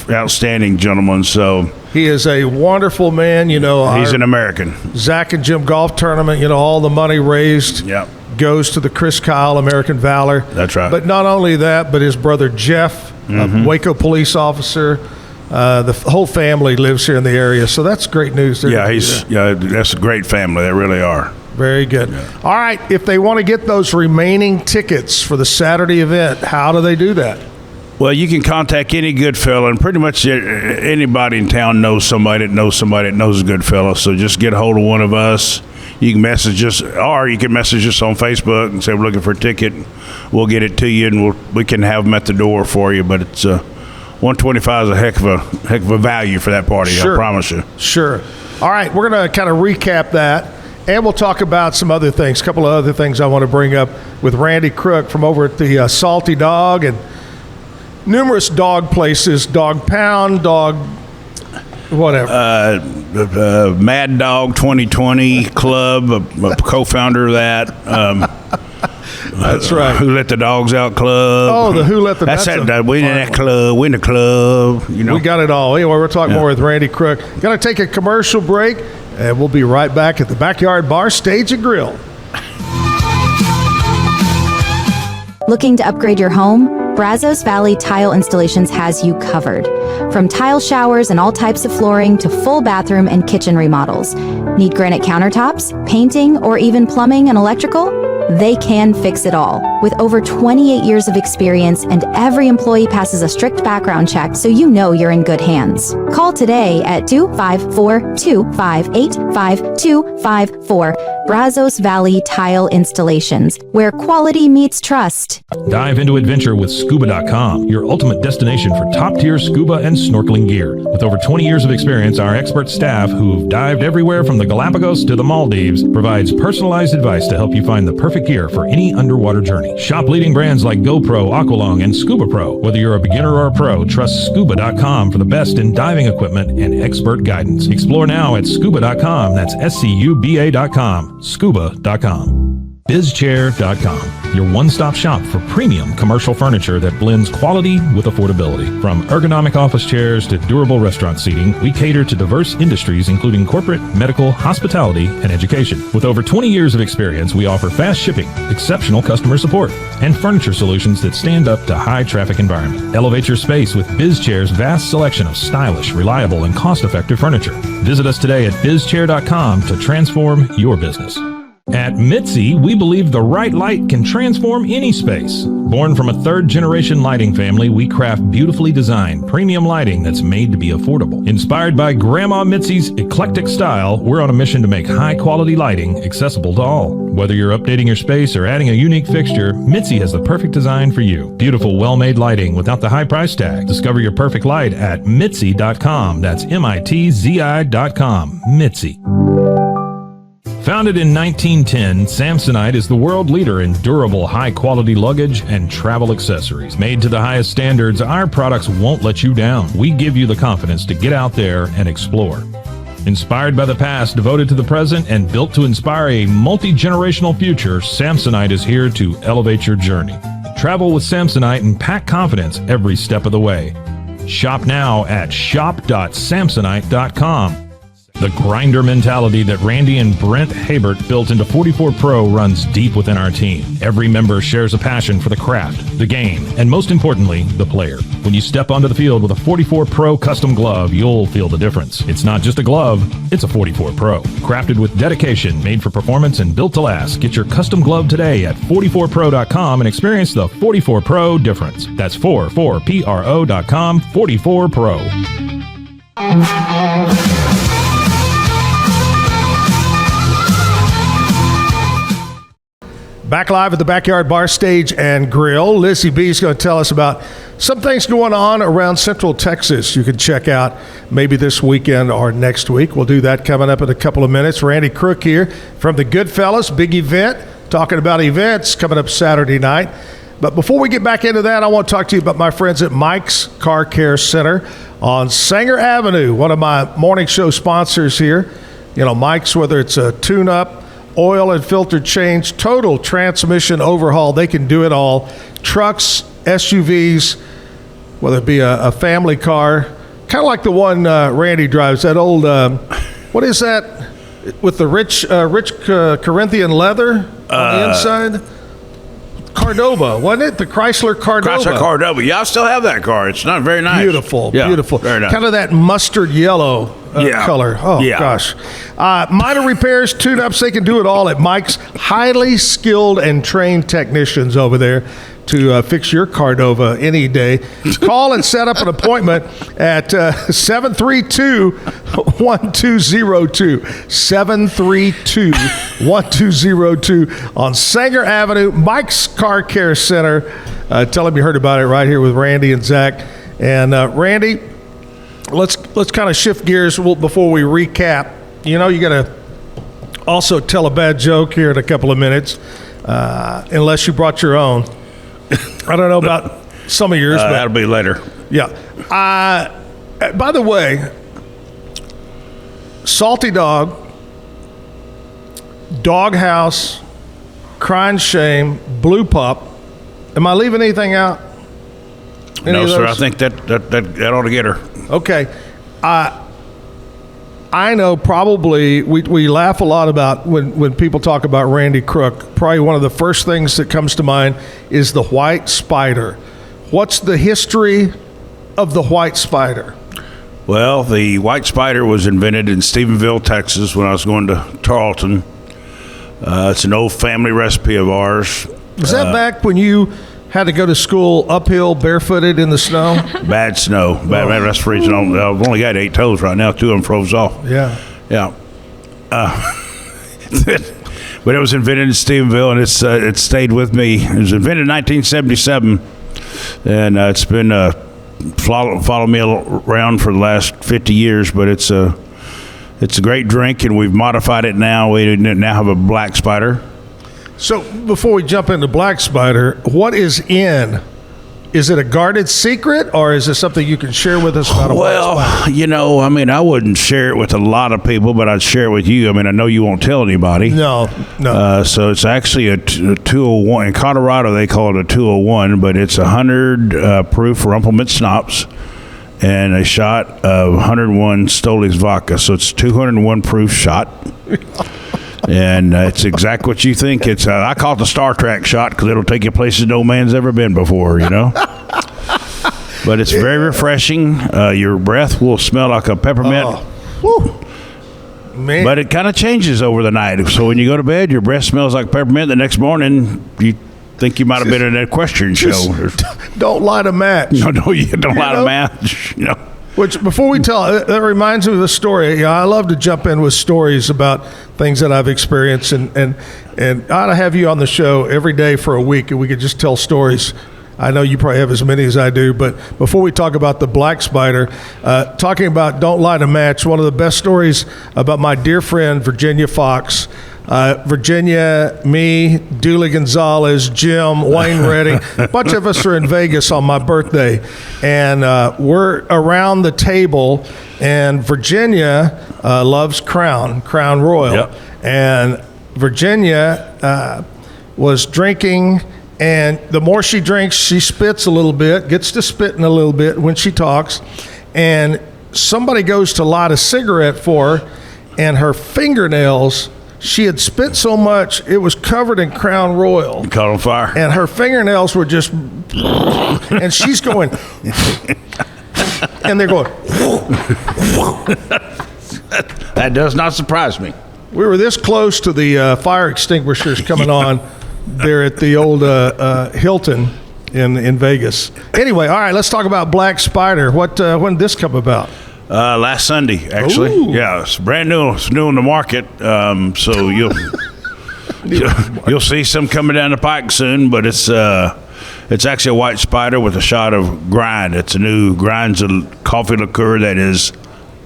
outstanding gentleman. So he is a wonderful man. You know, he's an American. Zach and Jim golf tournament. You know, all the money raised. Yep. Goes to the Chris Kyle American Valor. That's right. But not only that, but his brother Jeff, a Waco police officer, the whole family lives here in the area. So that's great news. That's a great family. They really are. Very good. Yeah. All right. If they want to get those remaining tickets for the Saturday event, how do they do that? Well, you can contact any Goodfella, and pretty much anybody in town knows somebody that knows a Goodfella. So just get a hold of one of us. You can message us, or you can message us on Facebook and say we're looking for a ticket. We'll get it to you, and we can have them at the door for you. But it's $125 is a heck of a value for that party. Sure. I promise you. Sure. All right, we're going to kind of recap that, and we'll talk about some other things. A couple of other things I want to bring up with Randy Crook from over at the Salty Dog and numerous dog places, Dog Pound, Dog whatever. Mad Dog 2020 Club, a co-founder of that. That's right. Who Let the Dogs Out Club. Oh, the Who Let the Dogs Out. We in that club. We in the club. You know. We got it all. Anyway, we're talking more with Randy Crook. Going to take a commercial break, and we'll be right back at the Backyard Bar, Stage and Grill. Looking to upgrade your home? Brazos Valley Tile Installations has you covered. From tile showers and all types of flooring to full bathroom and kitchen remodels. Need granite countertops, painting, or even plumbing and electrical? They can fix it all. With over 28 years of experience, and every employee passes a strict background check, so you know you're in good hands. Call today at 254-258-5254. Brazos Valley Tile Installations, where quality meets trust. Dive into adventure with Scuba.com, your ultimate destination for top-tier scuba and snorkeling gear. With over 20 years of experience, our expert staff, who've dived everywhere from the Galapagos to the Maldives, provides personalized advice to help you find the perfect gear for any underwater journey. Shop leading brands like GoPro, Aqualung, and Scuba Pro. Whether you're a beginner or a pro, trust Scuba.com for the best in diving equipment and expert guidance. Explore now at Scuba.com. That's SCUBA.com. Scuba.com. BizChair.com, your one-stop shop for premium commercial furniture that blends quality with affordability. From ergonomic office chairs to durable restaurant seating, we cater to diverse industries including corporate, medical, hospitality, and education. With over 20 years of experience, we offer fast shipping, exceptional customer support, and furniture solutions that stand up to high-traffic environment. Elevate your space with BizChair's vast selection of stylish, reliable, and cost-effective furniture. Visit us today at BizChair.com to transform your business. At Mitzi, we believe the right light can transform any space. Born from a third-generation lighting family, we craft beautifully designed, premium lighting that's made to be affordable. Inspired by Grandma Mitzi's eclectic style, we're on a mission to make high-quality lighting accessible to all. Whether you're updating your space or adding a unique fixture, Mitzi has the perfect design for you. Beautiful, well-made lighting without the high price tag. Discover your perfect light at Mitzi.com. That's MITZI.com. Mitzi. Founded in 1910, Samsonite is the world leader in durable, high-quality luggage and travel accessories. Made to the highest standards, our products won't let you down. We give you the confidence to get out there and explore. Inspired by the past, devoted to the present, and built to inspire a multi-generational future, Samsonite is here to elevate your journey. Travel with Samsonite and pack confidence every step of the way. Shop now at shop.samsonite.com. The grinder mentality that Randy and Brent Habert built into 44 Pro runs deep within our team. Every member shares a passion for the craft, the game, and most importantly, the player. When you step onto the field with a 44 Pro custom glove, you'll feel the difference. It's not just a glove, it's a 44 Pro. Crafted with dedication, made for performance, and built to last. Get your custom glove today at 44pro.com and experience the 44 Pro difference. That's 44pro.com, 44 Pro. Back live at the Backyard Bar, Stage and Grill. Lizzie B is going to tell us about some things going on around Central Texas you can check out maybe this weekend or next week. We'll do that coming up in a couple of minutes. Randy Crook here from the Goodfellas, big event, talking about events coming up Saturday night. But before we get back into that, I want to talk to you about my friends at Mike's Car Care Center on Sanger Avenue, one of my morning show sponsors here. You know, Mike's, whether it's a tune-up, oil and filter change, total transmission overhaul, they can do it all. Trucks, SUVs, whether it be a family car, kind of like the one Randy drives, that old, what is that, with the rich Corinthian leather on the inside? Cordova, wasn't it? The Chrysler Cordova. Chrysler Cordova. Yeah, I still have that car. It's not very nice. Beautiful, yeah, beautiful. Very nice. Kind of that mustard yellow color. Oh, yeah. Gosh. Minor repairs, tune-ups, they can do it all at Mike's. Highly skilled and trained technicians over there to fix your Cordova any day. Call and set up an appointment at 732-1202. 732-1202 on Sanger Avenue, Mike's Car Care Center. Tell them you heard about it right here with Randy and Zach. And Randy, let's kind of shift gears before we recap. You know, you got to also tell a bad joke here in a couple of minutes, unless you brought your own. I don't know about some of yours, but that'll be later. Yeah. By the way, Salty Dog, Doghouse, Crying Shame, Blue Pup. Am I leaving anything out? No, sir. I think that ought to get her. Okay. I know probably we laugh a lot about when people talk about Randy Crook. Probably one of the first things that comes to mind is the white spider. What's the history of the white spider? Well, the white spider was invented in Stephenville, Texas, when I was going to Tarleton. It's an old family recipe of ours. Was that back when you had to go to school uphill, barefooted in the snow? Bad snow. Bad respiration. I've only got 8 toes right now. 2 of them froze off. Yeah. Yeah. But it was invented in Stephenville, and it stayed with me. It was invented in 1977, and it's been followed me around for the last 50 years. But it's a great drink, and we've modified it now. We now have a black spider. So before we jump into Black Spider, what is in? Is it a guarded secret, or is it something you can share with us about a Black Spider? Well, you know, I mean, I wouldn't share it with a lot of people, but I'd share it with you. I mean, I know you won't tell anybody. No. So it's actually a 201. In Colorado, they call it a 201, but it's 100 proof Rumpelman schnapps and a shot of 101 Stolix vodka. So it's 201 proof shot. And it's exactly what you think. It's I call it the Star Trek shot because it'll take you places no man's ever been before, you know. But it's very refreshing. Your breath will smell like a peppermint. Man. But it kind of changes over the night. So when you go to bed, your breath smells like peppermint. The next morning, you think you might have been in an equestrian show. Don't light a match. No, you don't light a match. You know. Which, before we tell, that reminds me of a story. You know, I love to jump in with stories about things that I've experienced, and I'd have you on the show every day for a week, and we could just tell stories. I know you probably have as many as I do, but before we talk about the Black Spider, talking about don't light a match, one of the best stories about my dear friend Virginia Fox. Virginia, me, Dooley Gonzalez, Jim, Wayne Redding, a bunch of us are in Vegas on my birthday, and we're around the table, and Virginia loves Crown Royal. Yep. And Virginia was drinking, and the more she drinks, she spits a little bit, gets to spitting a little bit when she talks, and somebody goes to light a cigarette for her, and her fingernails, she had spit so much, it was covered in Crown Royal. Caught on fire. And her fingernails were just, and she's going, and they're going. That does not surprise me. We were this close to the fire extinguishers coming on there at the old Hilton in Vegas. Anyway, all right, let's talk about Black Spider. When did this come about? Last Sunday, actually. Ooh. Yeah, it's brand new. It's new in the market, so you'll see some coming down the pike soon. But it's actually a white spider with a shot of grind. It's a new grind's a coffee liqueur that is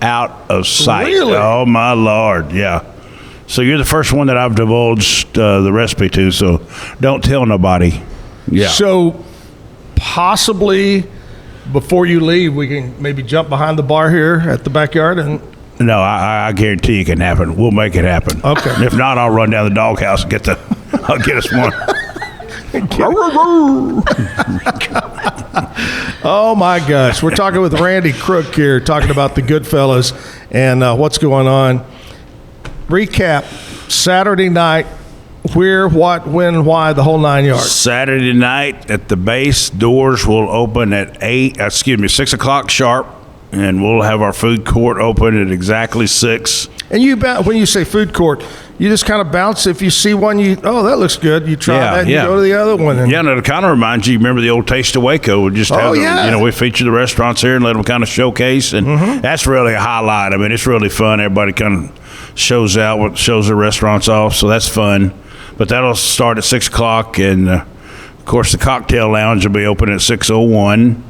out of sight. Really? Oh my Lord, yeah. So you're the first one that I've divulged the recipe to. So don't tell nobody. Yeah. So possibly before you leave, we can maybe jump behind the bar here at the backyard and. No, I guarantee it can happen. We'll make it happen. Okay. If not, I'll run down the doghouse and I'll get us one. Oh my gosh, we're talking with Randy Crook here, talking about the Goodfellas and what's going on. Recap: Saturday night, where, what, when, why, the whole 9 yards. Saturday night at the base, doors will open at 6 o'clock sharp, and we'll have our food court open at exactly 6. And when you say food court, you just kind of bounce. If you see one, that looks good. You try that, and you go to the other one. And and it kind of reminds you. Remember the old Taste of Waco? We just have we feature the restaurants here and let them kind of showcase, and that's really a highlight. I mean, it's really fun. Everybody kind of shows their restaurants off, so that's fun. But that'll start at 6 o'clock, and of course the cocktail lounge will be open at 6:01.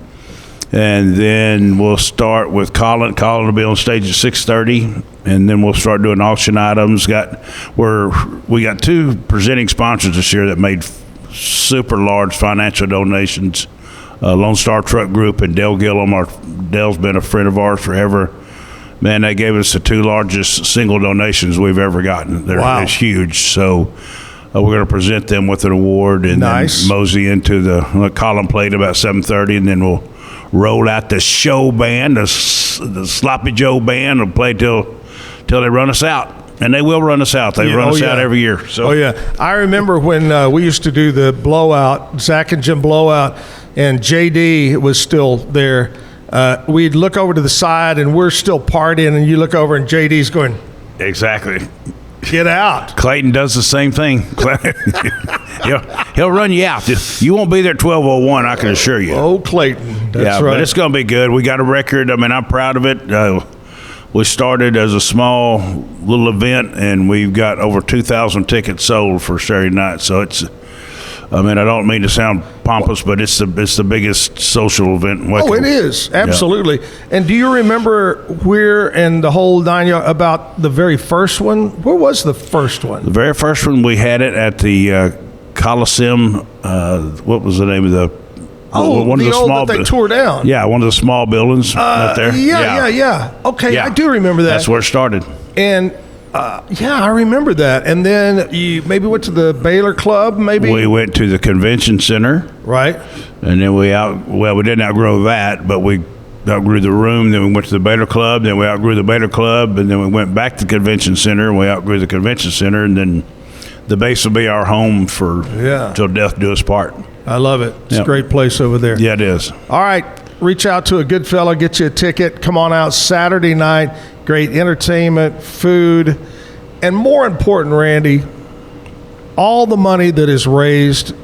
And then we'll start with Colin. Colin will be on stage at 6:30, and then we'll start doing auction items. We got 2 presenting sponsors this year that made super large financial donations. Lone Star Truck Group and Dale Gillum. Dale's been a friend of ours forever. Man, they gave us the 2 largest single donations we've ever gotten. It's huge. So we're going to present them with an award, and then mosey into the Colin played about 7:30, and then we'll roll out the show band, the Sloppy Joe band will play till they run us out. And they will run us out. They run us out every year. So. Oh, yeah. I remember when we used to do the blowout, Zach and Jim blowout, and JD was still there. We'd look over to the side, and we're still partying, and you look over, and JD's going, exactly. Get out. Clayton does the same thing. He'll run you out. You won't be there at 12:01, I can assure you. Oh, Clayton. That's right. But it's going to be good. We got a record. I mean, I'm proud of it. We started as a small little event, and we've got over 2,000 tickets sold for Saturday night. So I don't mean to sound pompous, but it's the biggest social event in Waco. Oh, it is. Absolutely. Yeah. And do you remember where in the whole 9 yards about the very first one? Where was the first one? The very first one, we had it at the Coliseum. What was the name of the? One of the small that they tore down. Yeah, one of the small buildings out there. Yeah. Okay, I do remember that. That's where it started. And I remember that. And then you maybe went to the Baylor Club. Maybe we went to the convention center. Right. And then we didn't outgrow that, but we outgrew the room. Then we went to the Baylor Club. Then we outgrew the Baylor Club, and then we went back to the convention center. And we outgrew the convention center, and then the base will be our home till death do us part. I love it. It's a great place over there. Yeah, it is. All right. Reach out to a good fella, get you a ticket. Come on out Saturday night. Great entertainment, food, and more important, Randy, all the money that is raised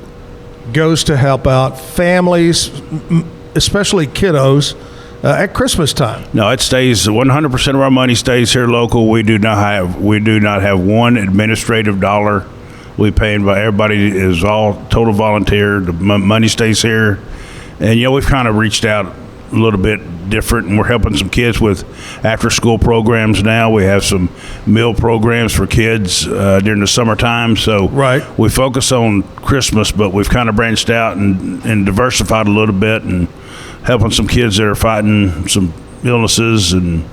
goes to help out families, especially kiddos, at Christmas time. No, it stays 100% of our money stays here local. We do not have one administrative dollar. We pay everybody is all total volunteer. The money stays here, and we've kind of reached out a little bit different, and we're helping some kids with after-school programs now. We have some meal programs for kids during the summertime. So we focus on Christmas, but we've kind of branched out and diversified a little bit, and helping some kids that are fighting some illnesses, and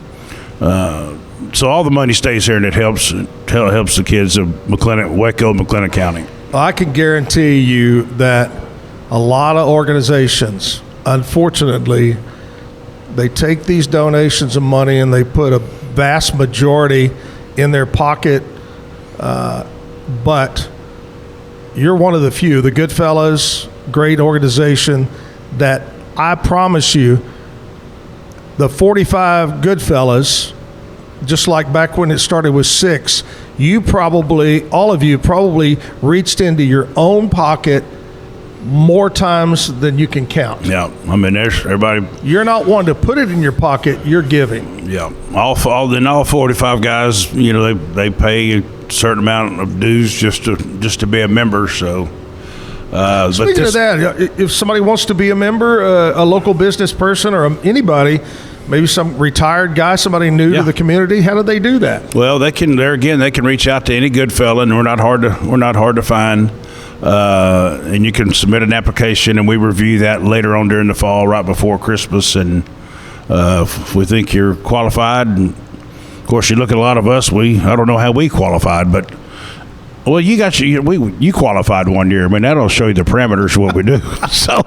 so all the money stays here, and it helps the kids of Waco, McLennan County. I can guarantee you that a lot of organizations, unfortunately, they take these donations of money and they put a vast majority in their pocket, but you're one of the few, the Goodfellas, great organization, that I promise you, the 45 Goodfellas, just like back when it started with 6, all of you probably reached into your own pocket more times than you can count. Yeah, I mean, there's everybody. You're not one to put it in your pocket. You're giving. Yeah, all 45 guys, they pay a certain amount of dues just to be a member. So, speaking of that, if somebody wants to be a member, a local business person or anybody, maybe some retired guy, somebody new to the community, how do they do that? Well, they can reach out to any good fella, and we're not hard to find. and you can submit an application, and we review that later on during the fall, right before Christmas. And if we think you're qualified, and of course, you look at a lot of us. I don't know how we qualified, but well, you qualified one year. I mean, that'll show you the parameters of what we do. So,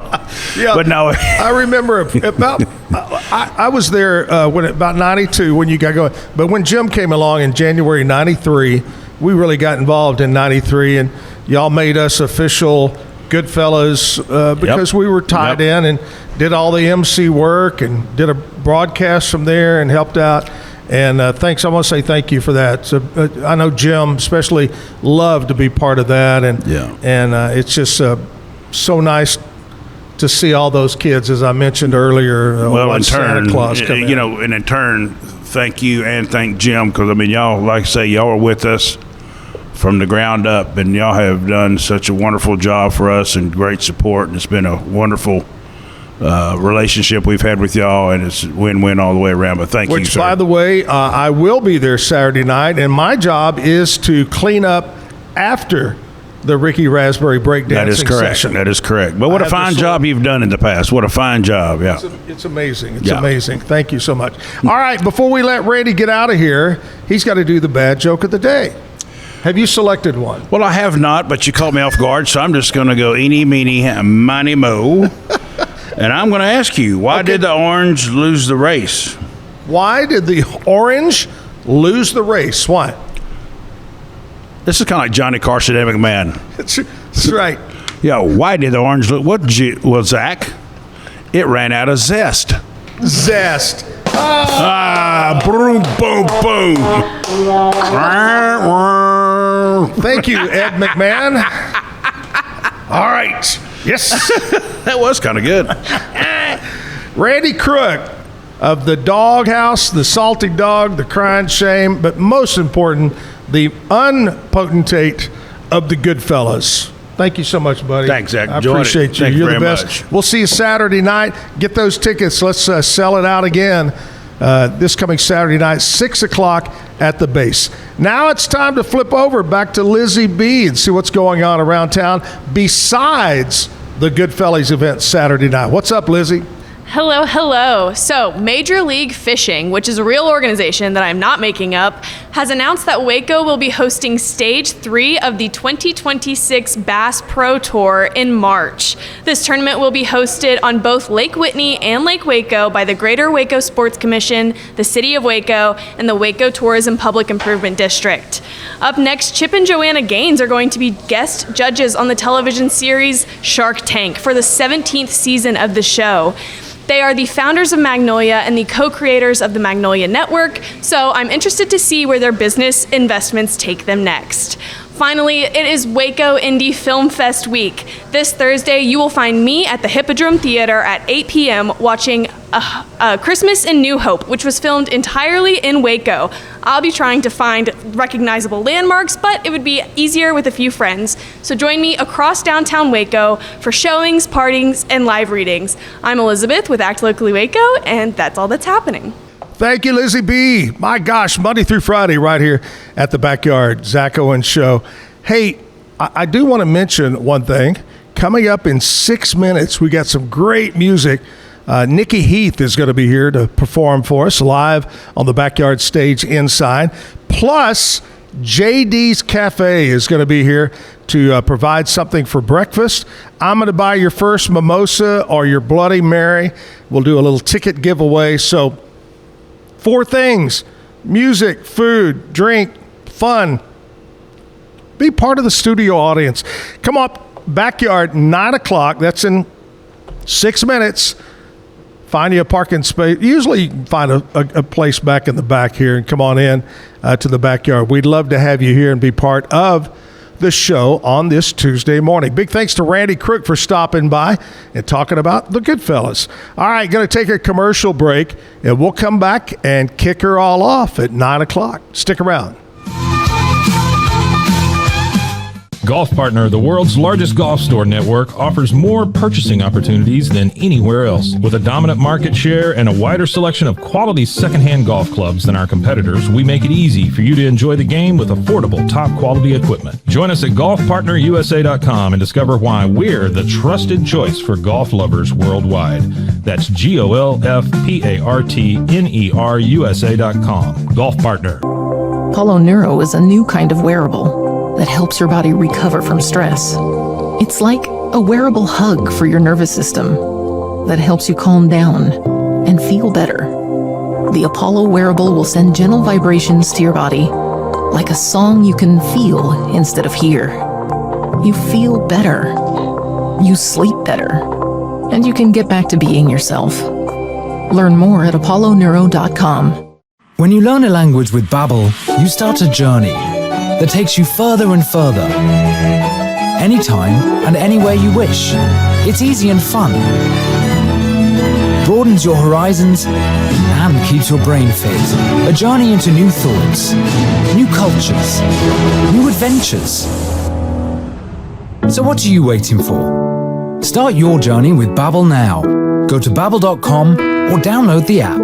yeah. But no, I remember about I was there when about 92 when you got going. But when Jim came along in January 93, we really got involved in 93, and y'all made us official Goodfellas because we were tied in and did all the MC work and did a broadcast from there and helped out. And thanks. I want to say thank you for that. So I know Jim especially loved to be part of that, and it's just so nice to see all those kids, as I mentioned earlier. Well, in Santa turn, Claus come in. And in turn, thank you and thank Jim, because I mean, y'all, like I say, y'all are with us from the ground up, and y'all have done such a wonderful job for us and great support, and it's been a wonderful relationship we've had with y'all, and it's win-win all the way around. But thank you, sir. By the way, I will be there Saturday night, and my job is to clean up after the Ricky Raspberry breakdancing That is correct. session. That is correct. But what a fine job you've done in the past. What a fine job, yeah. It's amazing. It's amazing. Thank you so much. All right, before we let Randy get out of here, he's got to do the bad joke of the day. Have you selected one? Well, I have not, but you caught me off guard, so I'm just going to go eeny, meeny, miny, mo. And I'm going to ask you, why did the orange lose the race? Why did the orange lose the race? Why? This is kind of like Johnny Carson and McMahon. That's right. Yeah, why did the orange lose? Well, Zach, it ran out of zest. Zest. Boom, boom, boom. Thank you, Ed McMahon. All right. Yes. That was kind of good. Randy Crook of the Doghouse, the Salty Dog, the Crying Shame, but most important, the unpotentate of the Goodfellas. Thank you so much, buddy. Thanks, Zach. I appreciate you. Thank You're you the very best. much. We'll see you Saturday night. Get those tickets. Let's sell it out again this coming Saturday night, 6 o'clock at the base. Now it's time to flip over back to Lizzie B and see what's going on around town besides the Goodfellas event Saturday night. What's up, Lizzie? Hello, hello. So, Major League Fishing, which is a real organization that I'm not making up, has announced that Waco will be hosting Stage 3 of the 2026 Bass Pro Tour in March. This tournament will be hosted on both Lake Whitney and Lake Waco by the Greater Waco Sports Commission, the City of Waco, and the Waco Tourism Public Improvement District. Up next, Chip and Joanna Gaines are going to be guest judges on the television series Shark Tank for the 17th season of the show. They are the founders of Magnolia and the co-creators of the Magnolia Network, so I'm interested to see where their business investments take them next. Finally, it is Waco Indie Film Fest week. This Thursday, you will find me at the Hippodrome Theater at 8 p.m. watching Christmas in New Hope, which was filmed entirely in Waco. I'll be trying to find recognizable landmarks, but it would be easier with a few friends. So join me across downtown Waco for showings, partings, and live readings. I'm Elizabeth with Act Locally Waco, and that's all that's happening. Thank you, Lizzie B. My gosh, Monday through Friday right here at the Backyard Zach Owens Show. Hey, I do want to mention one thing. Coming up in 6 minutes, we got some great music. Nikki Heath is going to be here to perform for us live on the Backyard stage inside. Plus, JD's Cafe is going to be here to provide something for breakfast. I'm going to buy your first mimosa or your Bloody Mary. We'll do a little ticket giveaway. So 4 things: music, food, drink, fun. Be part of the studio audience. Come up, Backyard, 9 o'clock. That's in 6 minutes. Find you a parking space. Usually you can find a place back in the back here and come on in to the Backyard. We'd love to have you here and be part of the show on this Tuesday morning. Big thanks to Randy Crook for stopping by and talking about the Goodfellas. All right, going to take a commercial break, and we'll come back and kick her all off at 9 o'clock. Stick around. Golf Partner, the world's largest golf store network, offers more purchasing opportunities than anywhere else. With a dominant market share and a wider selection of quality secondhand golf clubs than our competitors, we make it easy for you to enjoy the game with affordable, top-quality equipment. Join us at golfpartnerusa.com and discover why we're the trusted choice for golf lovers worldwide. That's golfpartnerusa.com. Golf Partner. Apollo Neuro is a new kind of wearable that helps your body recover from stress. It's like a wearable hug for your nervous system that helps you calm down and feel better. The Apollo wearable will send gentle vibrations to your body, like a song you can feel instead of hear. You feel better. You sleep better. And you can get back to being yourself. Learn more at apolloneuro.com. When you learn a language with Babbel, you start a journey that takes you further and further. Anytime and anywhere you wish. It's easy and fun. Broadens your horizons and keeps your brain fit. A journey into new thoughts, new cultures, new adventures. So what are you waiting for? Start your journey with Babbel now. Go to babbel.com or download the app.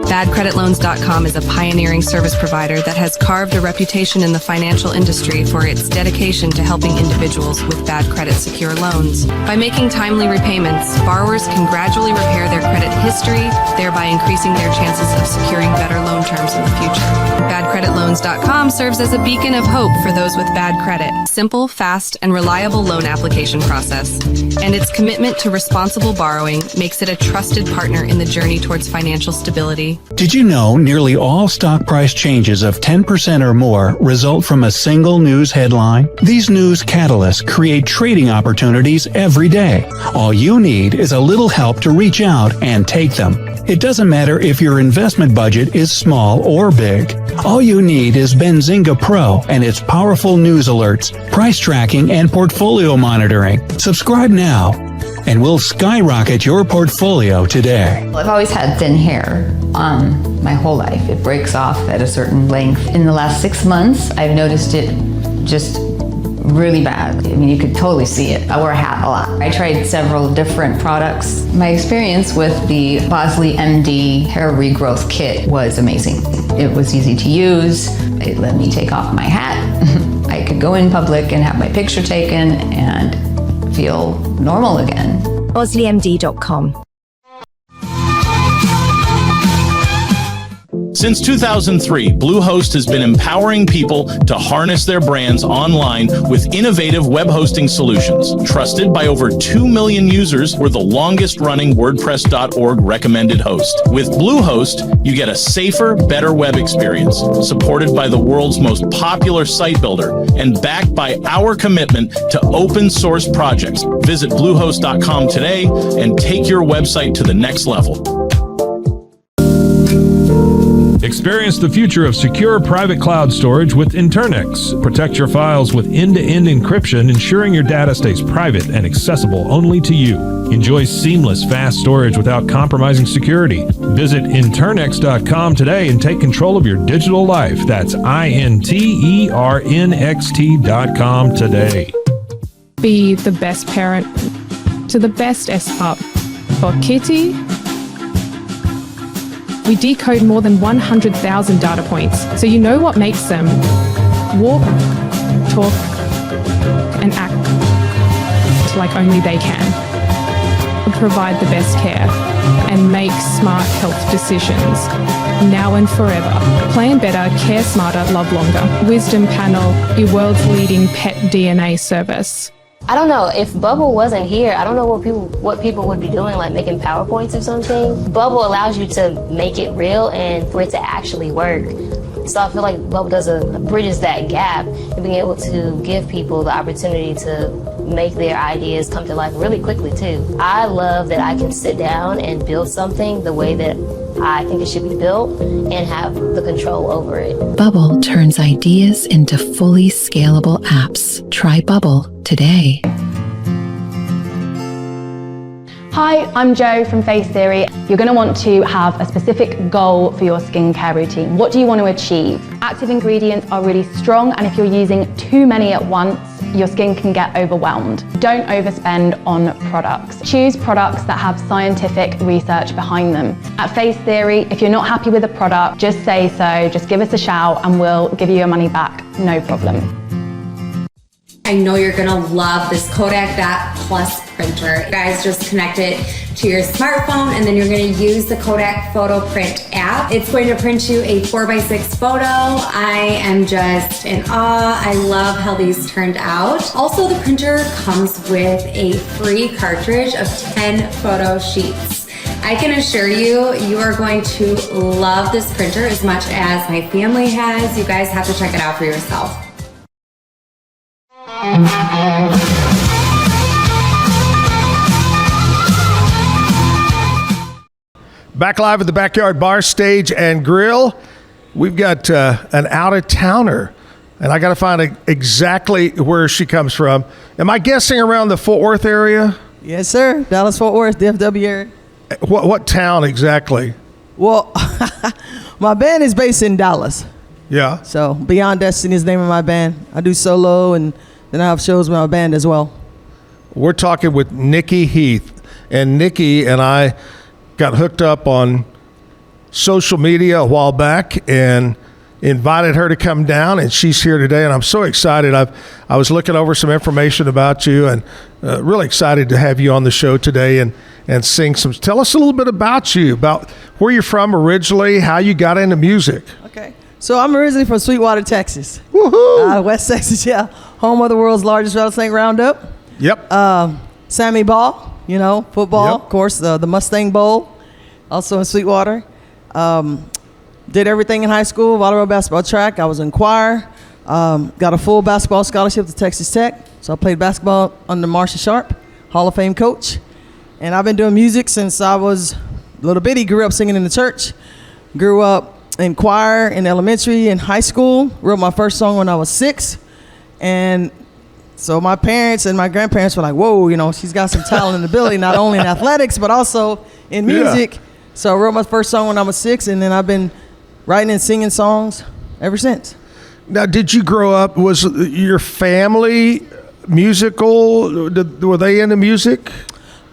BadCreditLoans.com is a pioneering service provider that has carved a reputation in the financial industry for its dedication to helping individuals with bad credit secure loans. By making timely repayments, borrowers can gradually repair their credit history, thereby increasing their chances of securing better loan terms in the future. BadCreditLoans.com serves as a beacon of hope for those with bad credit. Simple, fast, and reliable loan application process. And its commitment to responsible borrowing makes it a trusted partner in the journey towards financial stability. Did you know nearly all stock price changes of 10% or more result from a single news headline? These news catalysts create trading opportunities every day. All you need is a little help to reach out and take them. It doesn't matter if your investment budget is small or big. All you need is Benzinga Pro and its powerful news alerts, price tracking, and portfolio monitoring. Subscribe now, and we'll skyrocket your portfolio today. I've always had thin hair my whole life. It breaks off at a certain length. In the last 6 months, I've noticed it just really bad. I mean, you could totally see it. I wear a hat a lot. I tried several different products. My experience with the Bosley MD hair regrowth kit was amazing. It was easy to use. It let me take off my hat. I could go in public and have my picture taken and feel normal again. BosleyMD.com. Since 2003, Bluehost has been empowering people to harness their brands online with innovative web hosting solutions. Trusted by over 2 million users, we're the longest-running WordPress.org recommended host. With Bluehost, you get a safer, better web experience, supported by the world's most popular site builder, and backed by our commitment to open-source projects. Visit Bluehost.com today and take your website to the next level. Experience the future of secure private cloud storage with Internex. Protect your files with end-to-end encryption, ensuring your data stays private and accessible only to you. Enjoy seamless, fast storage without compromising security. Visit Internex.com today and take control of your digital life. That's INTERNXT.com today. Be the best parent to the best S-Pup. For Kitty, we decode more than 100,000 data points, so you know what makes them walk, talk, and act like only they can. We provide the best care and make smart health decisions now and forever. Plan better, care smarter, love longer. Wisdom Panel, your world's leading pet DNA service. I don't know, if Bubble wasn't here, I don't know what people would be doing, like making PowerPoints or something. Bubble allows you to make it real and for it to actually work. So I feel like Bubble bridges that gap and being able to give people the opportunity to make their ideas come to life really quickly too. I love that I can sit down and build something the way that I think it should be built and have the control over it. Bubble turns ideas into fully scalable apps. Try Bubble today. Hi, I'm Jo from Face Theory. You're going to want to have a specific goal for your skincare routine. What do you want to achieve? Active ingredients are really strong, and if you're using too many at once, your skin can get overwhelmed. Don't overspend on products. Choose products that have scientific research behind them. At Face Theory, if you're not happy with a product, just say so, just give us a shout and we'll give you your money back, no problem. I know you're gonna love this Kodak Dot Plus printer. You guys just connect it to your smartphone and then you're gonna use the Kodak Photo Print app. It's going to print you a 4x6 photo. I am just in awe. I love how these turned out. Also, the printer comes with a free cartridge of 10 photo sheets. I can assure you, you are going to love this printer as much as my family has. You guys have to check it out for yourself. Back live at the Backyard Bar Stage and Grill. We've got an out-of-towner, and I got to find exactly where she comes from. Am I guessing around the Fort Worth area? Yes, sir. Dallas-Fort Worth, DFW area. What town exactly? Well, my band is based in Dallas. Yeah. So Beyond Destiny is the name of my band. I do solo, and then I have shows with my band as well. We're talking with Nikki Heath, and Nikki and I got hooked up on social media a while back and invited her to come down, and she's here today, and I'm so excited. I was looking over some information about you, and really excited to have you on the show today and sing some. Tell us a little bit about you, about where you're from originally, how you got into music. Okay. So I'm originally from Sweetwater, Texas. Woohoo! West Texas, yeah. Home of the world's largest rattlesnake roundup. Yep. Sammy Ball, football, Yep. of course, the Mustang Bowl, also in Sweetwater. Did everything in high school, volleyball, basketball, track. I was in choir. Got a full basketball scholarship to Texas Tech. So I played basketball under Marcia Sharp, Hall of Fame coach. And I've been doing music since I was little bitty. Grew up singing in the church. Grew up in choir in elementary and high school. Wrote my first song when I was 6. And so my parents and my grandparents were like, whoa, she's got some talent and ability, not only in athletics, but also in music. Yeah. So I wrote my first song when I was 6, and then I've been writing and singing songs ever since. Now, did you grow up, was your family musical? Were they into music?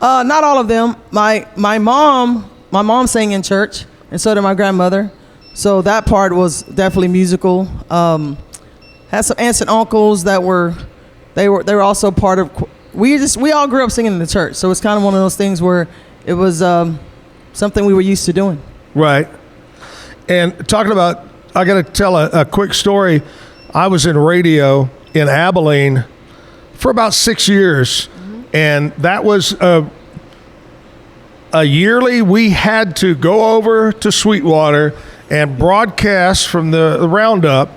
Not all of them. My mom sang in church, and so did my grandmother. So that part was definitely musical. Had some aunts and uncles that were also part of. We all grew up singing in the church, so it's kind of one of those things where it was something we were used to doing. Right. And talking about, I got to tell a quick story. I was in radio in Abilene for about 6 years, and that was a yearly. We had to go over to Sweetwater and broadcast from the roundup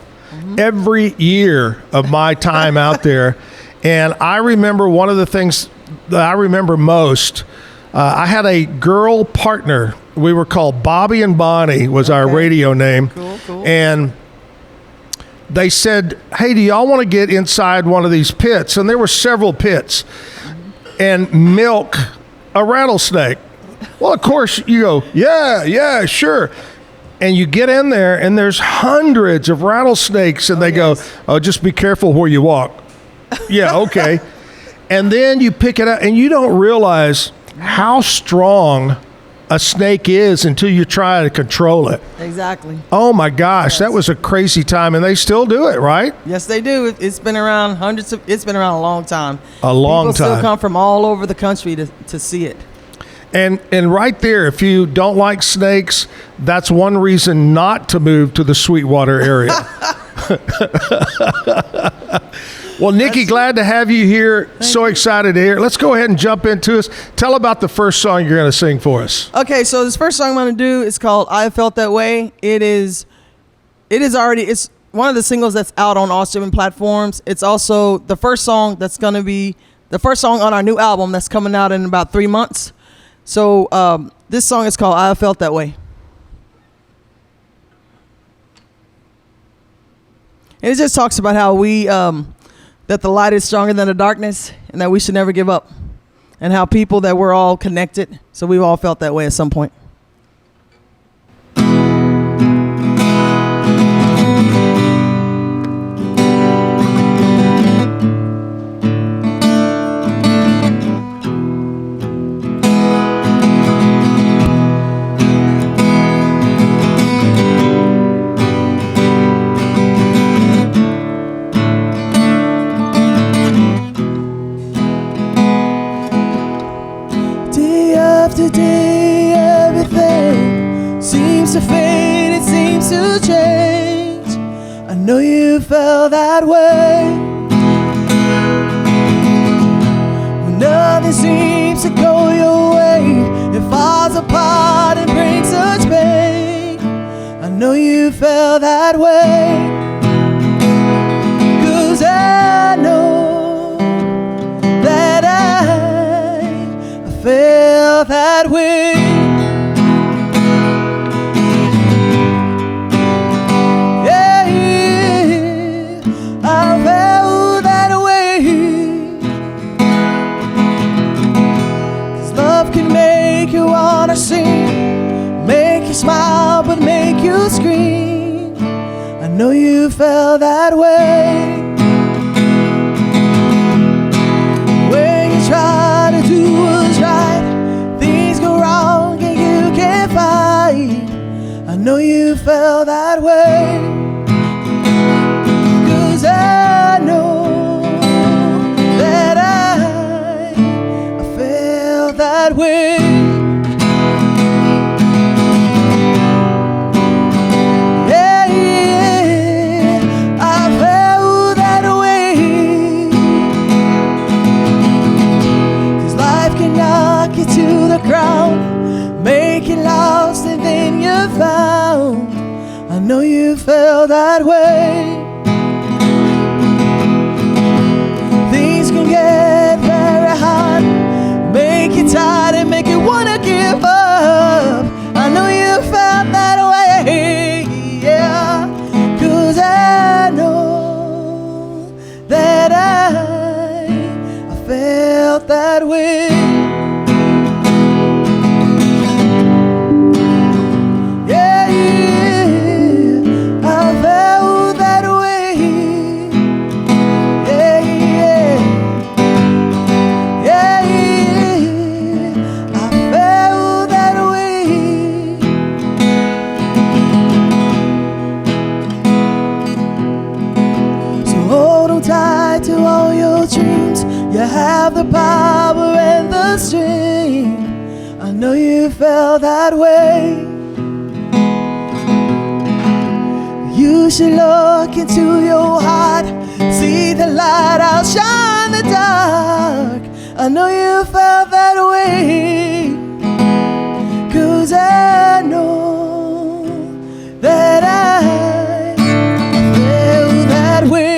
every year of my time out there. And I remember one of the things that I remember most, I had a girl partner. We were called Bobby and Bonnie was our radio name. Cool. And they said, hey, do y'all want to get inside one of these pits? And there were several pits and milk a rattlesnake. Well, of course, you go, yeah, sure. And you get in there, and there's hundreds of rattlesnakes, and they go, oh, just be careful where you walk. Yeah, okay. And then you pick it up, and you don't realize how strong a snake is until you try to control it. Exactly. Oh, my gosh, that was a crazy time, and they still do it, right? Yes, they do. It's been around it's been around a long time. A long time. People still come from all over the country to see it. And right there, if you don't like snakes, that's one reason not to move to the Sweetwater area. Well, Nikki, glad to have you here. So excited to hear. Let's go ahead and jump into this. Tell about the first song you're going to sing for us. Okay, so this first song I'm going to do is called I Felt That Way. It's one of the singles that's out on all streaming platforms. It's also the first song that's going to be the first song on our new album that's coming out in about 3 months. So this song is called I Felt That Way. And it just talks about how that the light is stronger than the darkness and that we should never give up. and how people that we're all connected. So we've all felt that way at some point. Today everything seems to fade, it seems to change. I know you felt that way when nothing seems to go your way. It falls apart and brings such pain. I know you felt that way, 'cause I know that I felt that way. Yeah, I felt that way. 'Cause love can make you wanna sing, make you smile but make you scream. I know you felt that way. When you try to do what's right, things go wrong and you can't fight. I know you felt that way, 'cause I know that I felt that way. Yeah, I felt that way. 'Cause life can knock you to the ground, make you lost and then you're found. I know you felt that way. Things can get very hard, make you tired and make you wanna give up. I know you felt that way, yeah. 'Cause I know that I felt that way. Tied to all your dreams, you have the power and the strength. I know you felt that way. You should look into your heart, see the light outshine the dark. I know you felt that way, 'cause I know that I felt that way.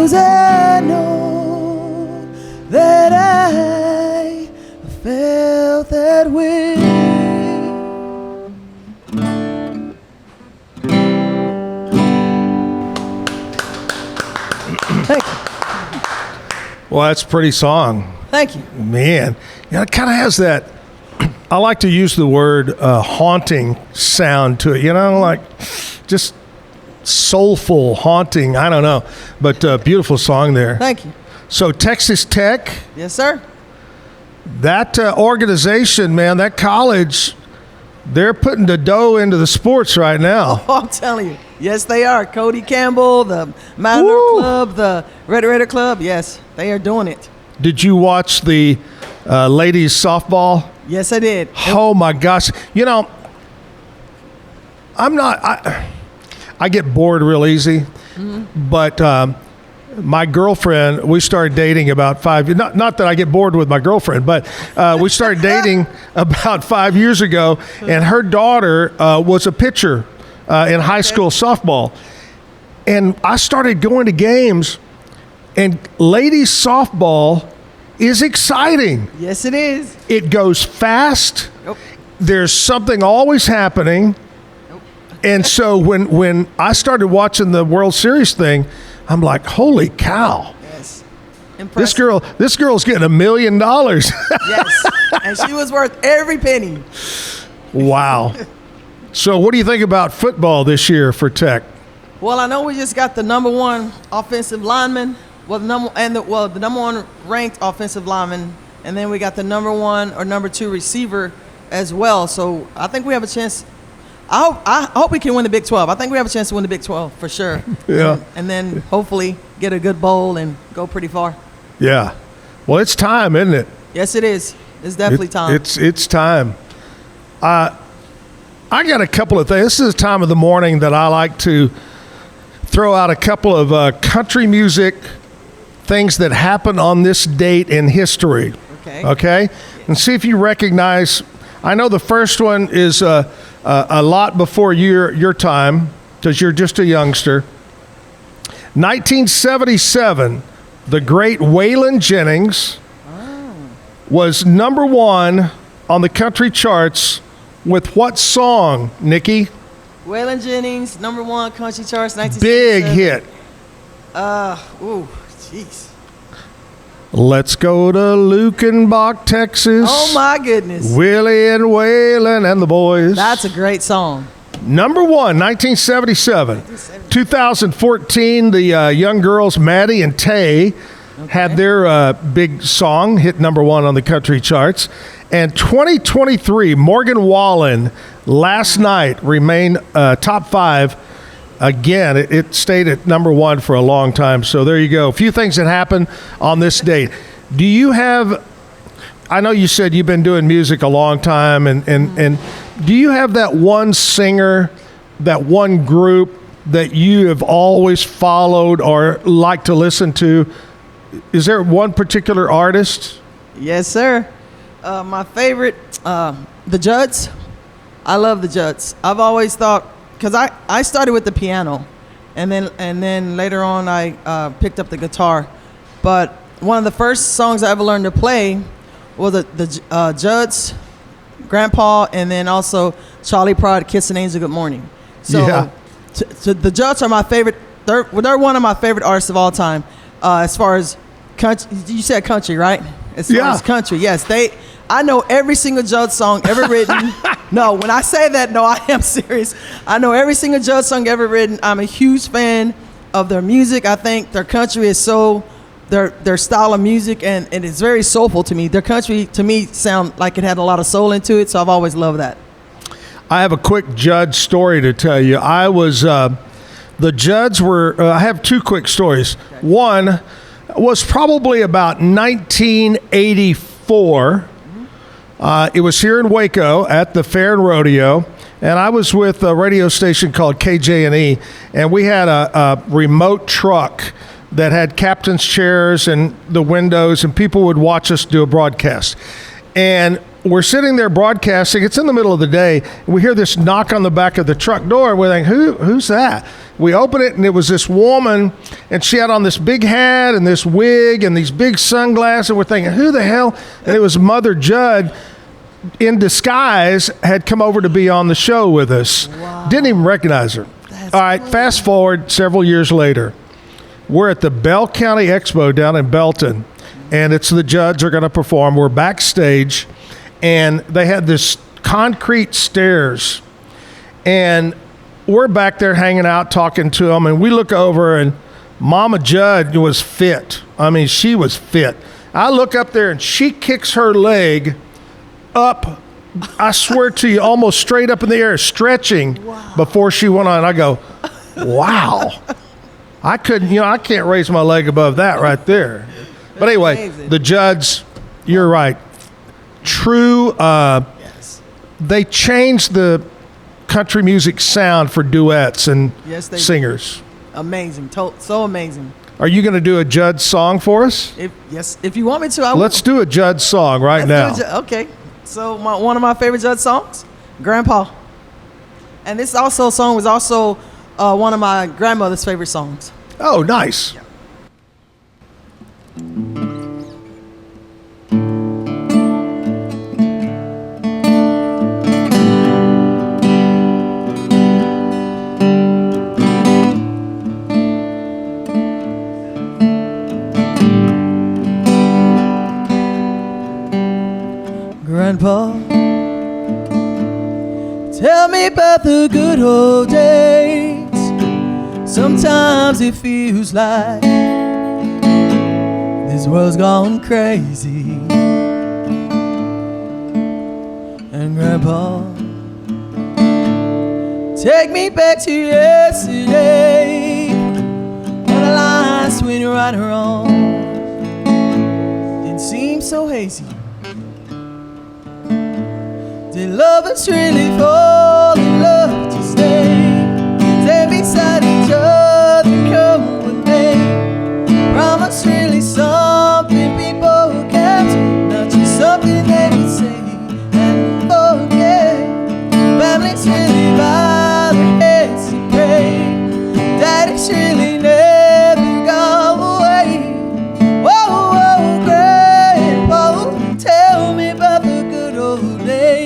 I know that I felt that way. Thank you. Well, that's a pretty song. Thank you. Man, it kind of has that, I like to use the word haunting sound to it, like just soulful, haunting, I don't know, but beautiful song there. Thank you. So Texas Tech. Yes, sir. That organization, man, that college, they're putting the dough into the sports right now. Oh, I'm telling you. Yes, they are. Cody Campbell, the Mountaineer Club, the Red Raider Club. Yes, they are doing it. Did you watch the ladies softball? Yes, I did. Oh, my gosh. I get bored real easy, but my girlfriend, we started dating about 5 years. Not that I get bored with my girlfriend, but we started dating about 5 years ago, and her daughter was a pitcher in high school softball. And I started going to games, and ladies softball is exciting. Yes, it is. It goes fast. Yep. There's something always happening. Yep. And so when I started watching the World Series thing, I'm like, holy cow. Yes. Impressive. This girl's getting $1 million. Yes. And she was worth every penny. Wow. So what do you think about football this year for Tech? Well, I know we just got the number one offensive lineman, the number one ranked offensive lineman, and then we got the number one or number two receiver as well. So I think we have a chance. I hope we can win the Big 12. I think we have a chance to win the Big 12 for sure. Yeah. And then hopefully get a good bowl and go pretty far. Yeah. Well, it's time, isn't it? Yes, it is. It's definitely time. It's time. I got a couple of things. This is the time of the morning that I like to throw out a couple of country music things that happened on this date in history. Okay? And see if you recognize. I know the first one is a lot before your time because you're just a youngster. 1977, the great Waylon Jennings was number one on the country charts with what song, Nikki? Waylon Jennings, number one country charts, 1977. Big hit. Jeez. Let's go to Lukenbach, Texas. Oh my goodness. Willie and Waylon and the boys. That's a great song. Number one, 1977. 2014, the young girls Maddie and Tay had their big song hit number one on the country charts. And 2023, Morgan Wallen last night remained top five. Again, it stayed at number one for a long time. So there you go. A few things that happened on this date. Do you have, I know you said you've been doing music a long time, and do you have that one singer, that one group that you have always followed or like to listen to? Is there one particular artist? Yes, sir. My favorite, the Judds. I love the Judds. I've always thought, because I started with the piano, and then later on I picked up the guitar. But one of the first songs I ever learned to play was the Judds, Grandpa, and then also Charlie Pride, Kiss an Angel Good Morning. So, yeah. So the Judds are my favorite. They're one of my favorite artists of all time. As far as country, you said country, right? As far as country, yes. I know every single Judds song ever written. No, when I say that, no, I am serious. I know every single Judds song ever written. I'm a huge fan of their music. I think their country is their style of music, and it's very soulful to me. Their country, to me, sound like it had a lot of soul into it, so I've always loved that. I have a quick Judds story to tell you. I was, the Judds were, I have two quick stories. Okay. One was probably about 1984. It was here in Waco at the Fair and Rodeo, and I was with a radio station called KJ&E, and we had a remote truck that had captain's chairs and the windows, and people would watch us do a broadcast. And we're sitting there broadcasting. It's in the middle of the day. And we hear this knock on the back of the truck door. We're like, who's that? We open it, and it was this woman, and she had on this big hat and this wig and these big sunglasses. And we're thinking, who the hell? And it was Mother Judd in disguise had come over to be on the show with us. Wow. Didn't even recognize her. All right, cool. Fast forward several years later. We're at the Bell County Expo down in Belton, and it's the Judds are going to perform. We're backstage, and they had this concrete stairs, and we're back there hanging out, talking to them, and we look over, and Mama Judd was fit. I mean, she was fit. I look up there, and she kicks her leg up, I swear to you, almost straight up in the air, stretching before she went on. I go, wow. I can't raise my leg above that right there. But anyway, the Judds, you're right. True, they changed the country music sound for duets and singers. Did. Amazing, so amazing. Are you going to do a Judd song for us? If you want me to, I will. Let's do a Judd song right now. Okay, so one of my favorite Judd songs, Grandpa. And this song was also one of my grandmother's favorite songs. Oh, nice. Yeah. Grandpa, tell me about the good old days. Sometimes it feels like this world's gone crazy. And Grandpa, take me back to yesterday, when the lines between right and wrong didn't seem so hazy. Did lovers really fall in love to stay? Stay beside each other, come one day. Promise really something people kept, not just something they would say and forget. Families really bow their heads to pray. Daddy's really never gone away. Whoa, whoa, Grandpa, tell me about the good old days.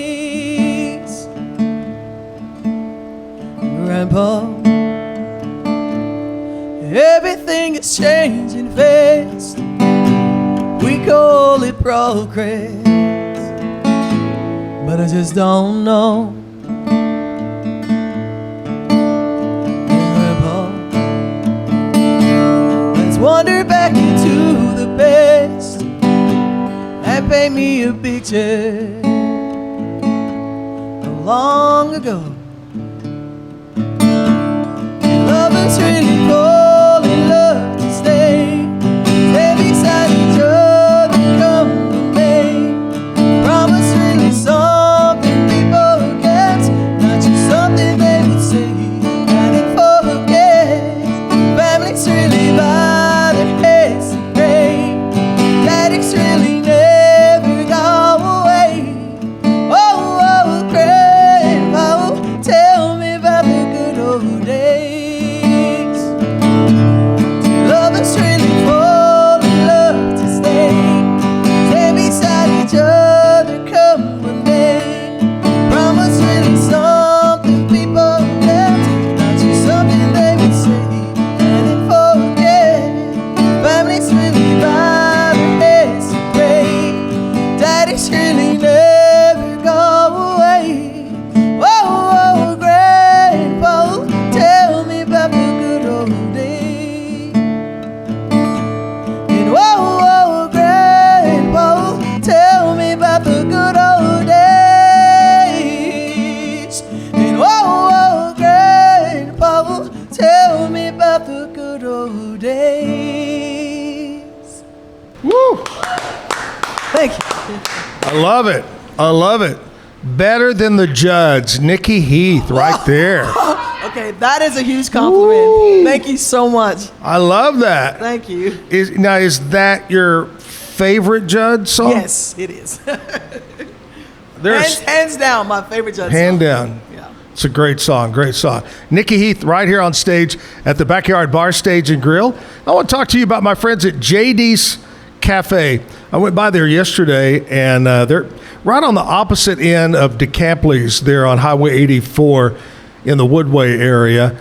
Grandpa, everything is changing fast. We call it progress, but I just don't know. Grandpa, let's wander back into the past and paint me a picture of long ago. Lovers really fall in love to stay. Stay beside each other, come with me. Promise really something people get, not just something they would say and forget. Families really bow their heads to pray. Daddy's really never gone away. Oh, oh, Grandpa, tell me about the good old days. Lovers really fall in love to stay. Stay beside each other, come one day. Promise really something people kept, not just something they would say and then forget. Families really bow their heads to pray. Daddy's really never gone away. Whoa, whoa, Grandpa, tell me about the good old days. And whoa, whoa, Grandpa, tell me about the good old days. And whoa, whoa, Grandpa, tell me about the good old days. Woo! Thank you. I love it. I love it. Better than the Judds. Nikki Heath right there. Okay, that is a huge compliment. Ooh. Thank you so much. I love that. Thank you. Is that your favorite Judd song? Yes, it is. There's hands down, my favorite Judd hand song. down. It's a great song, great song. Nikki Heath right here on stage at the Backyard Bar Stage and Grill. I want to talk to you about my friends at JD's Cafe. I went by there yesterday, and they're right on the opposite end of DeCampley's there on Highway 84 in the Woodway area.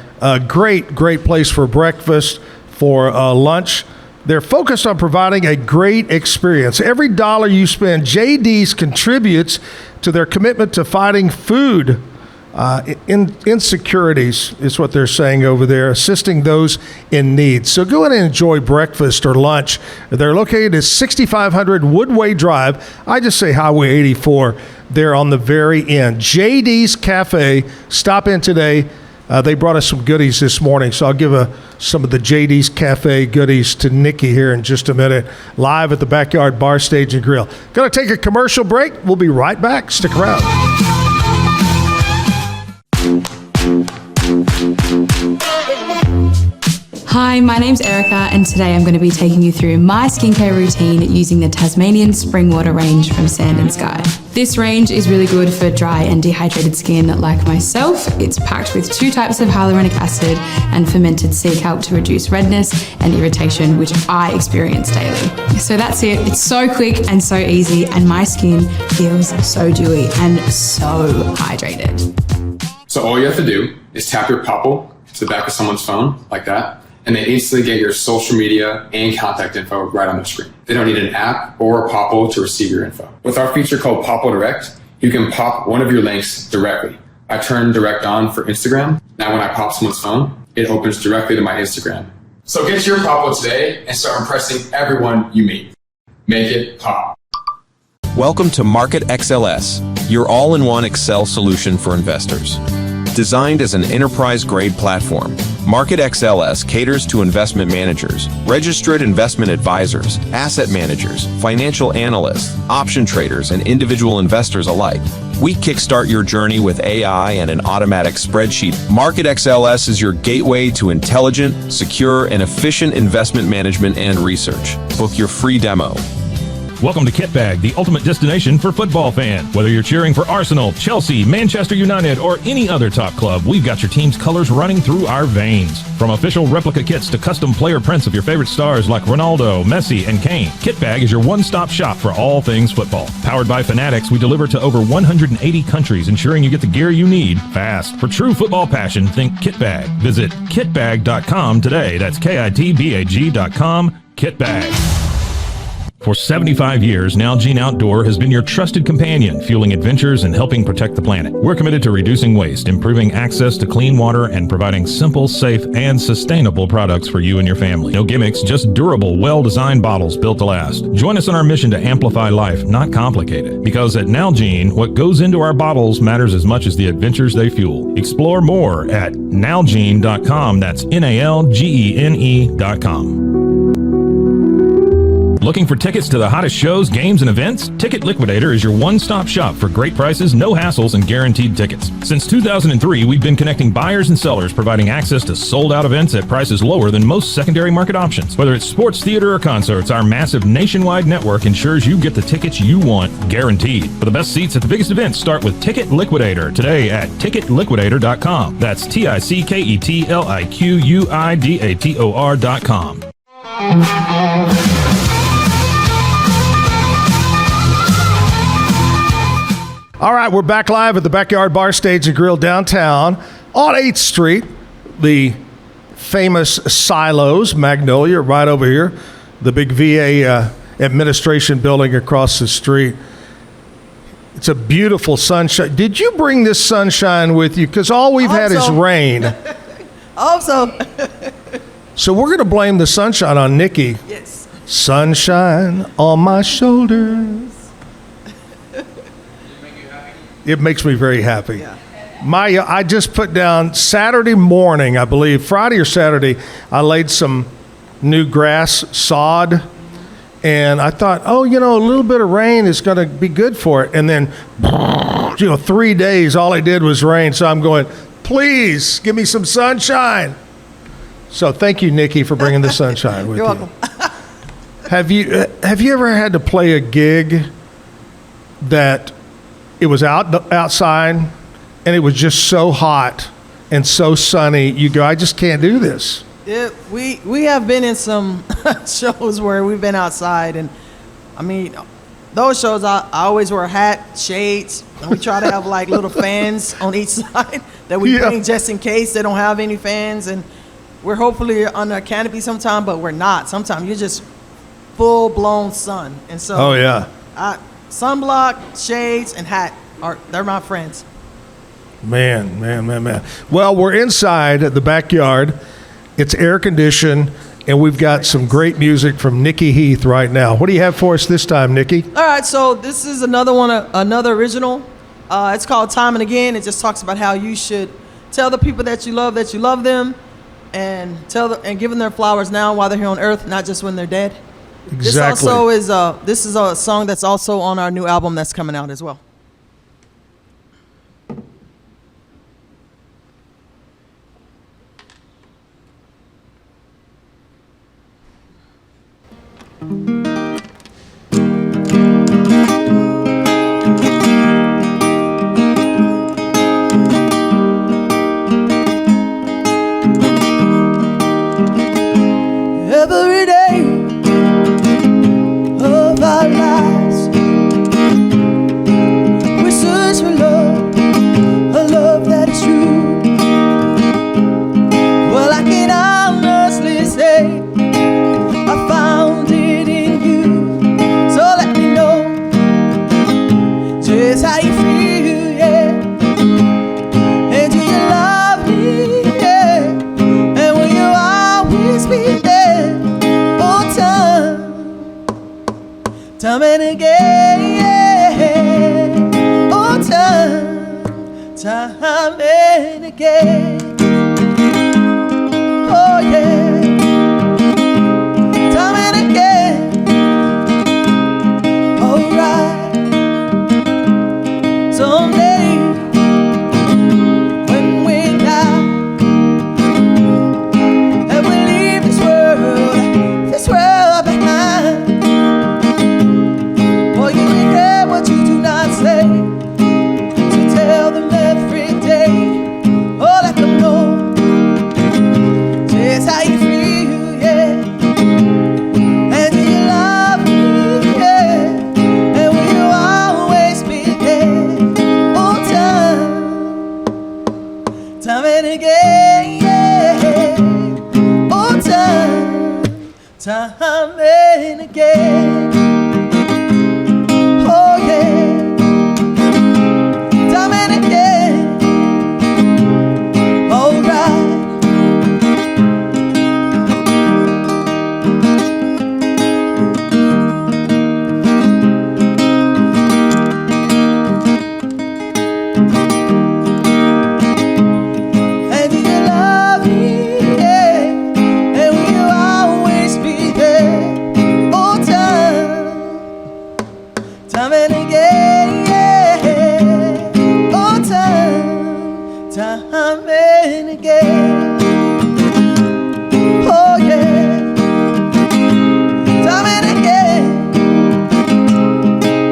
Great place for breakfast, for lunch. They're focused on providing a great experience. Every dollar you spend, JD's contributes to their commitment to fighting food insecurities is what they're saying over there, assisting those in need. So go in and enjoy breakfast or lunch. They're located at 6500 Woodway Drive. I just say Highway 84. They're on the very end. JD's Cafe. Stop in today. They brought us some goodies this morning, so I'll give some of the JD's Cafe goodies to Nikki here in just a minute, live at the Backyard Bar Stage and Grill. Going to take a commercial break. We'll be right back. Stick around. Hi, my name's Erica, and today I'm going to be taking you through my skincare routine using the Tasmanian Spring Water range from Sand and Sky. This range is really good for dry and dehydrated skin like myself. It's packed with 2 types of hyaluronic acid and fermented sea kelp to reduce redness and irritation, which I experience daily. So that's it. It's so quick and so easy, and my skin feels so dewy and so hydrated. So all you have to do is tap your Popple to the back of someone's phone, like that, and they instantly get your social media and contact info right on their screen. They don't need an app or a Popple to receive your info. With our feature called Popple Direct, you can pop one of your links directly. I turn Direct on for Instagram. Now when I pop someone's phone, it opens directly to my Instagram. So get your Popple today and start impressing everyone you meet. Make it pop. Welcome to Market XLS, your all-in-one Excel solution for investors. Designed as an enterprise-grade platform, Market XLS caters to investment managers, registered investment advisors, asset managers, financial analysts, option traders, and individual investors alike. We kickstart your journey with AI and an automatic spreadsheet. Market XLS is your gateway to intelligent, secure, and efficient investment management and research. Book your free demo. Welcome to Kitbag, the ultimate destination for football fans. Whether you're cheering for Arsenal, Chelsea, Manchester United, or any other top club, we've got your team's colors running through our veins. From official replica kits to custom player prints of your favorite stars like Ronaldo, Messi, and Kane, Kitbag is your one-stop shop for all things football. Powered by Fanatics, we deliver to over 180 countries, ensuring you get the gear you need fast. For true football passion, think Kitbag. Visit kitbag.com today. That's kitbag.com. Kitbag. For 75 years, Nalgene Outdoor has been your trusted companion, fueling adventures and helping protect the planet. We're committed to reducing waste, improving access to clean water, and providing simple, safe, and sustainable products for you and your family. No gimmicks, just durable, well-designed bottles built to last. Join us on our mission to amplify life, not complicate it. Because at Nalgene, what goes into our bottles matters as much as the adventures they fuel. Explore more at nalgene.com. That's NALGENE.com. Looking for tickets to the hottest shows, games, and events? Ticket Liquidator is your one-stop shop for great prices, no hassles, and guaranteed tickets. Since 2003, we've been connecting buyers and sellers, providing access to sold-out events at prices lower than most secondary market options. Whether it's sports, theater, or concerts, our massive nationwide network ensures you get the tickets you want, guaranteed. For the best seats at the biggest events, start with Ticket Liquidator today at ticketliquidator.com. That's TICKETLIQUIDATOR.com. All right, we're back live at the Backyard Bar, Stage and Grill downtown on 8th Street. The famous Silos, Magnolia, right over here. The big VA administration building across the street. It's a beautiful sunshine. Did you bring this sunshine with you? Because all we've had is rain. I hope so. So we're going to blame the sunshine on Nikki. Yes. Sunshine on my shoulders. It makes me very happy. Yeah. I just put down Saturday morning, I believe, Friday or Saturday, I laid some new grass sod, and I thought, a little bit of rain is going to be good for it. And then, 3 days, all it did was rain. So I'm going, please give me some sunshine. So thank you, Nikki, for bringing the sunshine with you. You're welcome. Have you ever had to play a gig that it was outside and it was just so hot and so sunny, you go, I just can't do this? Yeah, we have been in some shows where we've been outside, and I mean, those shows I always wear a hat, shades, and we try to have like little fans on each side that we bring just in case they don't have any fans, and we're hopefully under a canopy sometime, but we're not. Sometimes you're just full-blown sun, and so sunblock, shades, and hat they're my friends. Man. Well, we're inside at the backyard. It's air conditioned, and we've got some great music from Nikki Heath right now. What do you have for us this time, Nikki? All right, so this is another one, another original. It's called Time and Again. It just talks about how you should tell the people that you love them, and give them their flowers now while they're here on earth, not just when they're dead. Exactly. This is a song that's also on our new album that's coming out as well. time and again. Oh, time and again. Oh, yeah. Time and again. All right. Someday, when we die and we leave this world behind, will you regret what you do not say? So tell them every day, oh, let them know just how you feel, yeah. And do you love me, yeah? And will you always be there? Oh, time and again, yeah. Oh, time and again. Oh, yeah. Time and again. All right. And do you love me? Yeah. And will you always be there? Oh, time and again, yeah. Oh, time and again. Oh, yeah. Time and again.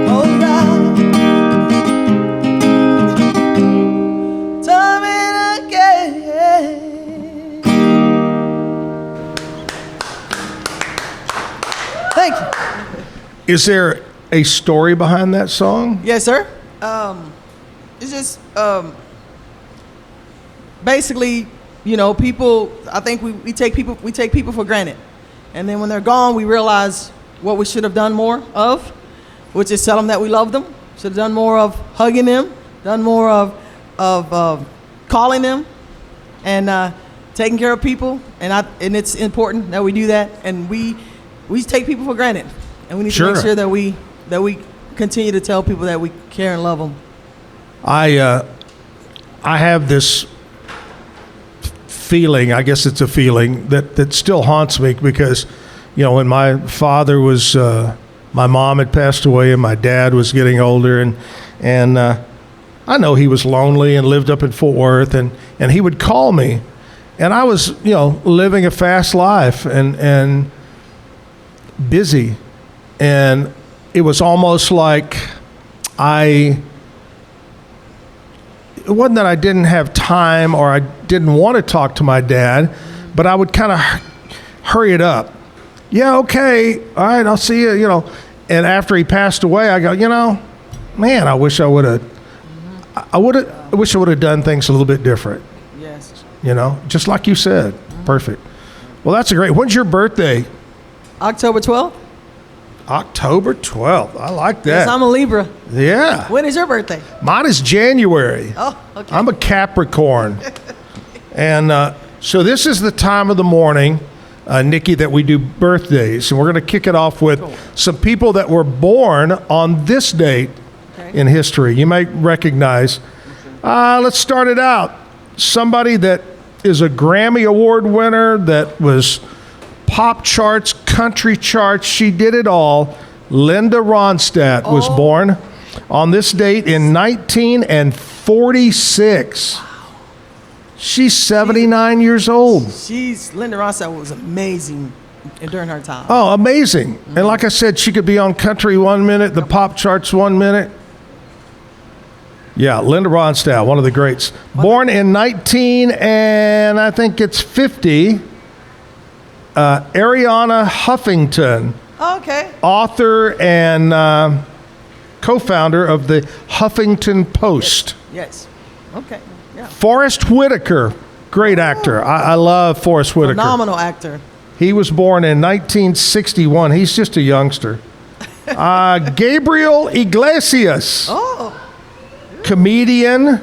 All right. Time and again. Thank you. Is there a story behind that song? Yes, sir. It's just basically, you know, people. I think we take people for granted, and then when they're gone, we realize what we should have done more of, which is tell them that we love them. Should have done more of hugging them, done more of calling them, and taking care of people. And it's important that we do that. And we take people for granted, and we need to make sure that we continue to tell people that we care and love them. I have this feeling, I guess it's a feeling, that still haunts me because, you know, when my father was, my mom had passed away and my dad was getting older, and I know he was lonely and lived up in Fort Worth, and he would call me, and I was, you know, living a fast life and busy, and it was almost like it wasn't that I didn't have time or I didn't want to talk to my dad, but I would kind of hurry it up. Yeah, okay, all right, I'll see you, you know. And after he passed away, I go, you know, man, I wish I would have done things a little bit different. Yes. You know, just like you said. Perfect. Well, that's a great. When's your birthday? October 12th. October 12th. I like that. Yes, I'm a Libra. Yeah. When is your birthday? Mine is January. Oh, okay. I'm a Capricorn. And so this is the time of the morning, Nikki, that we do birthdays. And we're going to kick it off with some people that were born on this date in history. You might recognize. Let's start it out. Somebody that is a Grammy Award winner, that was pop charts, country charts. She did it all. Linda Ronstadt was born on this date in 1946. She's 79 years old. Linda Ronstadt was amazing during her time. Oh, amazing. And like I said, she could be on country 1 minute, the pop charts 1 minute. Yeah, Linda Ronstadt, one of the greats. Born in 1950. Ariana Huffington, author and co-founder of the Huffington Post. Yes. Okay. Yeah. Forrest Whitaker, great actor. I love Forrest Whitaker. Phenomenal actor. He was born in 1961. He's just a youngster. Gabriel Iglesias, comedian.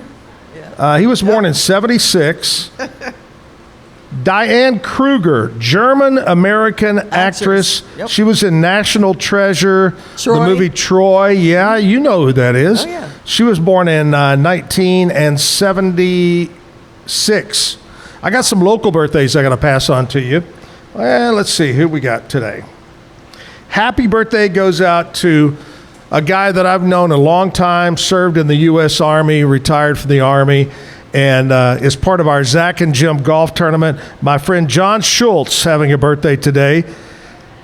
He was born in 76. Diane Kruger, German-American actress. Yep. She was in National Treasure, Troy. the movie Troy. Yeah, you know who that is. Oh, yeah. She was born in 1976. I got some local birthdays I got to pass on to you. Well, let's see who we got today. Happy birthday goes out to a guy that I've known a long time, served in the U.S. Army, retired from the Army, and is part of our Zach and Jim golf tournament. My friend John Schultz having a birthday today.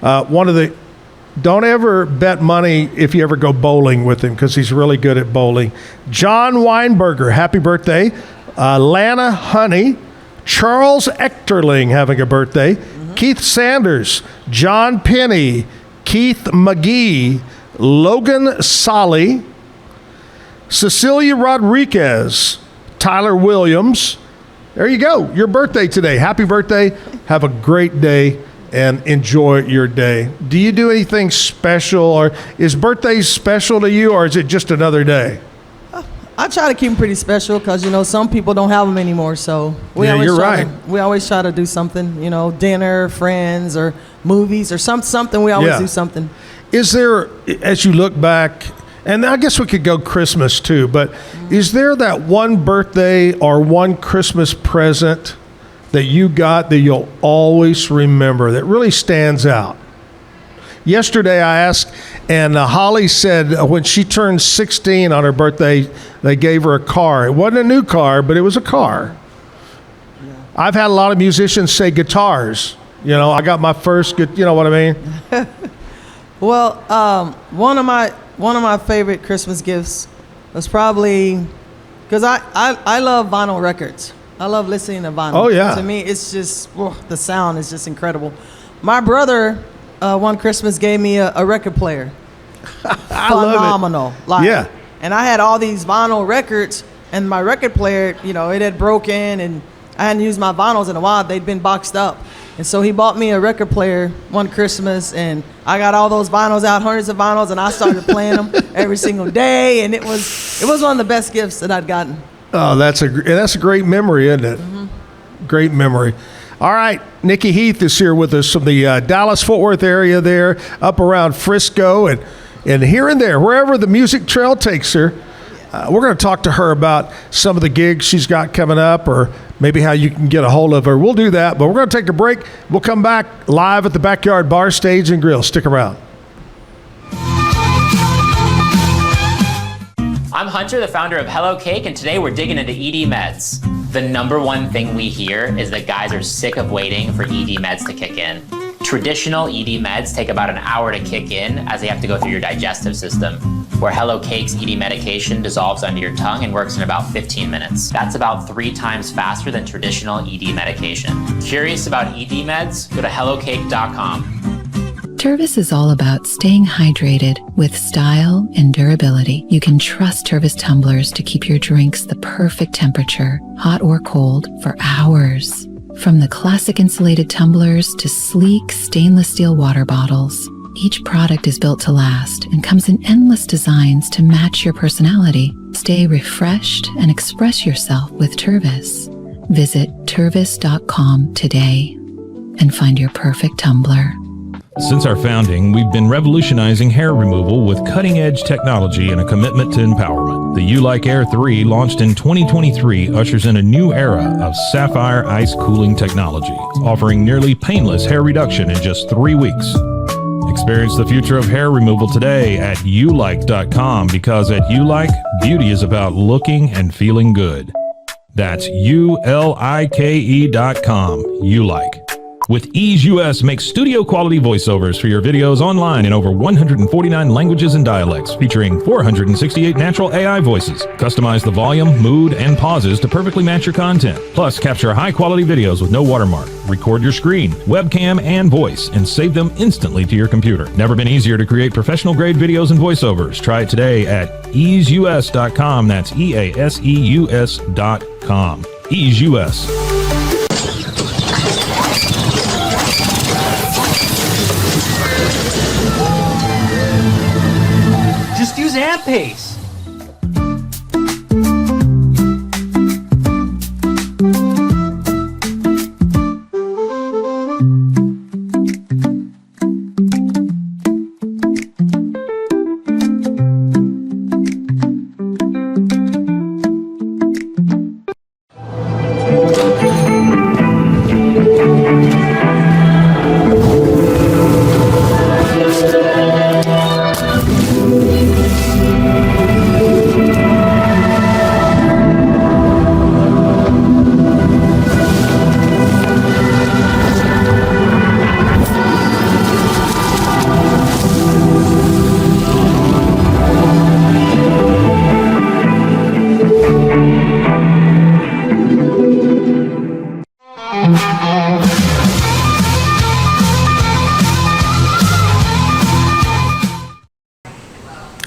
Don't ever bet money if you ever go bowling with him because he's really good at bowling. John Weinberger, happy birthday. Lana Honey. Charles Echterling having a birthday. Keith Sanders. John Penny. Keith McGee. Logan Solly. Cecilia Rodriguez. Tyler Williams. There you go. Your birthday today. Happy birthday. Have a great day and enjoy your day. Do you do anything special, or is birthdays special to you, or is it just another day? I try to keep them pretty special because, some people don't have them anymore. So we always try to do something, dinner, friends, or movies, or something. We always do something. Is there, as you look back, and I guess we could go Christmas too, but is there that one birthday or one Christmas present that you got that you'll always remember that really stands out? Yesterday I asked, and Holly said when she turned 16 on her birthday, they gave her a car. It wasn't a new car, but it was a car. Yeah. I've had a lot of musicians say guitars. I got my first, you know what I mean? Well, one of my favorite Christmas gifts was probably, because I love vinyl records. I love listening to vinyl. Oh, yeah. To me, it's just, the sound is just incredible. My brother, one Christmas, gave me a record player. Phenomenal. Yeah. And I had all these vinyl records, and my record player, it had broken, and I hadn't used my vinyls in a while. They'd been boxed up. And so he bought me a record player one Christmas, and I got all those vinyls out, hundreds of vinyls, and I started playing them every single day, and it was one of the best gifts that I'd gotten. Oh, that's a great memory, isn't it? Mm-hmm. Great memory. All right, Nikki Heath is here with us from the Dallas-Fort Worth area there, up around Frisco, and here and there, wherever the music trail takes her. We're going to talk to her about some of the gigs she's got coming up, or maybe how you can get a hold of her. We'll do that, but we're going to take a break. We'll come back live at the Backyard Bar, Stage, and Grill. Stick around. I'm Hunter, the founder of Hello Cake, and today we're digging into ED meds. The number one thing we hear is that guys are sick of waiting for ED meds to kick in. Traditional ED meds take about an hour to kick in as they have to go through your digestive system, where Hello Cake's ED medication dissolves under your tongue and works in about 15 minutes. That's about 3 times faster than traditional ED medication. Curious about ED meds? Go to hellocake.com. Tervis is all about staying hydrated with style and durability. You can trust Tervis tumblers to keep your drinks the perfect temperature, hot or cold, for hours. From the classic insulated tumblers to sleek stainless steel water bottles, each product is built to last and comes in endless designs to match your personality. Stay refreshed and express yourself with Tervis. Visit tervis.com today and find your perfect tumbler. Since our founding, we've been revolutionizing hair removal with cutting-edge technology and a commitment to empowerment. The U-Like Air 3, launched in 2023, ushers in a new era of sapphire ice cooling technology, offering nearly painless hair reduction in just 3 weeks. Experience the future of hair removal today at ulike.com, because at U-Like, beauty is about looking and feeling good. That's ulike.com. U-Like. With Ease US, make studio quality voiceovers for your videos online in over 149 languages and dialects, featuring 468 natural AI voices. Customize the volume, mood, and pauses to perfectly match your content. Plus, capture high quality videos with no watermark. Record your screen, webcam, and voice, and save them instantly to your computer. Never been easier to create professional grade videos and voiceovers. Try it today at easeus.com. That's EASEUS.com. Ease US. Just use AmpPace.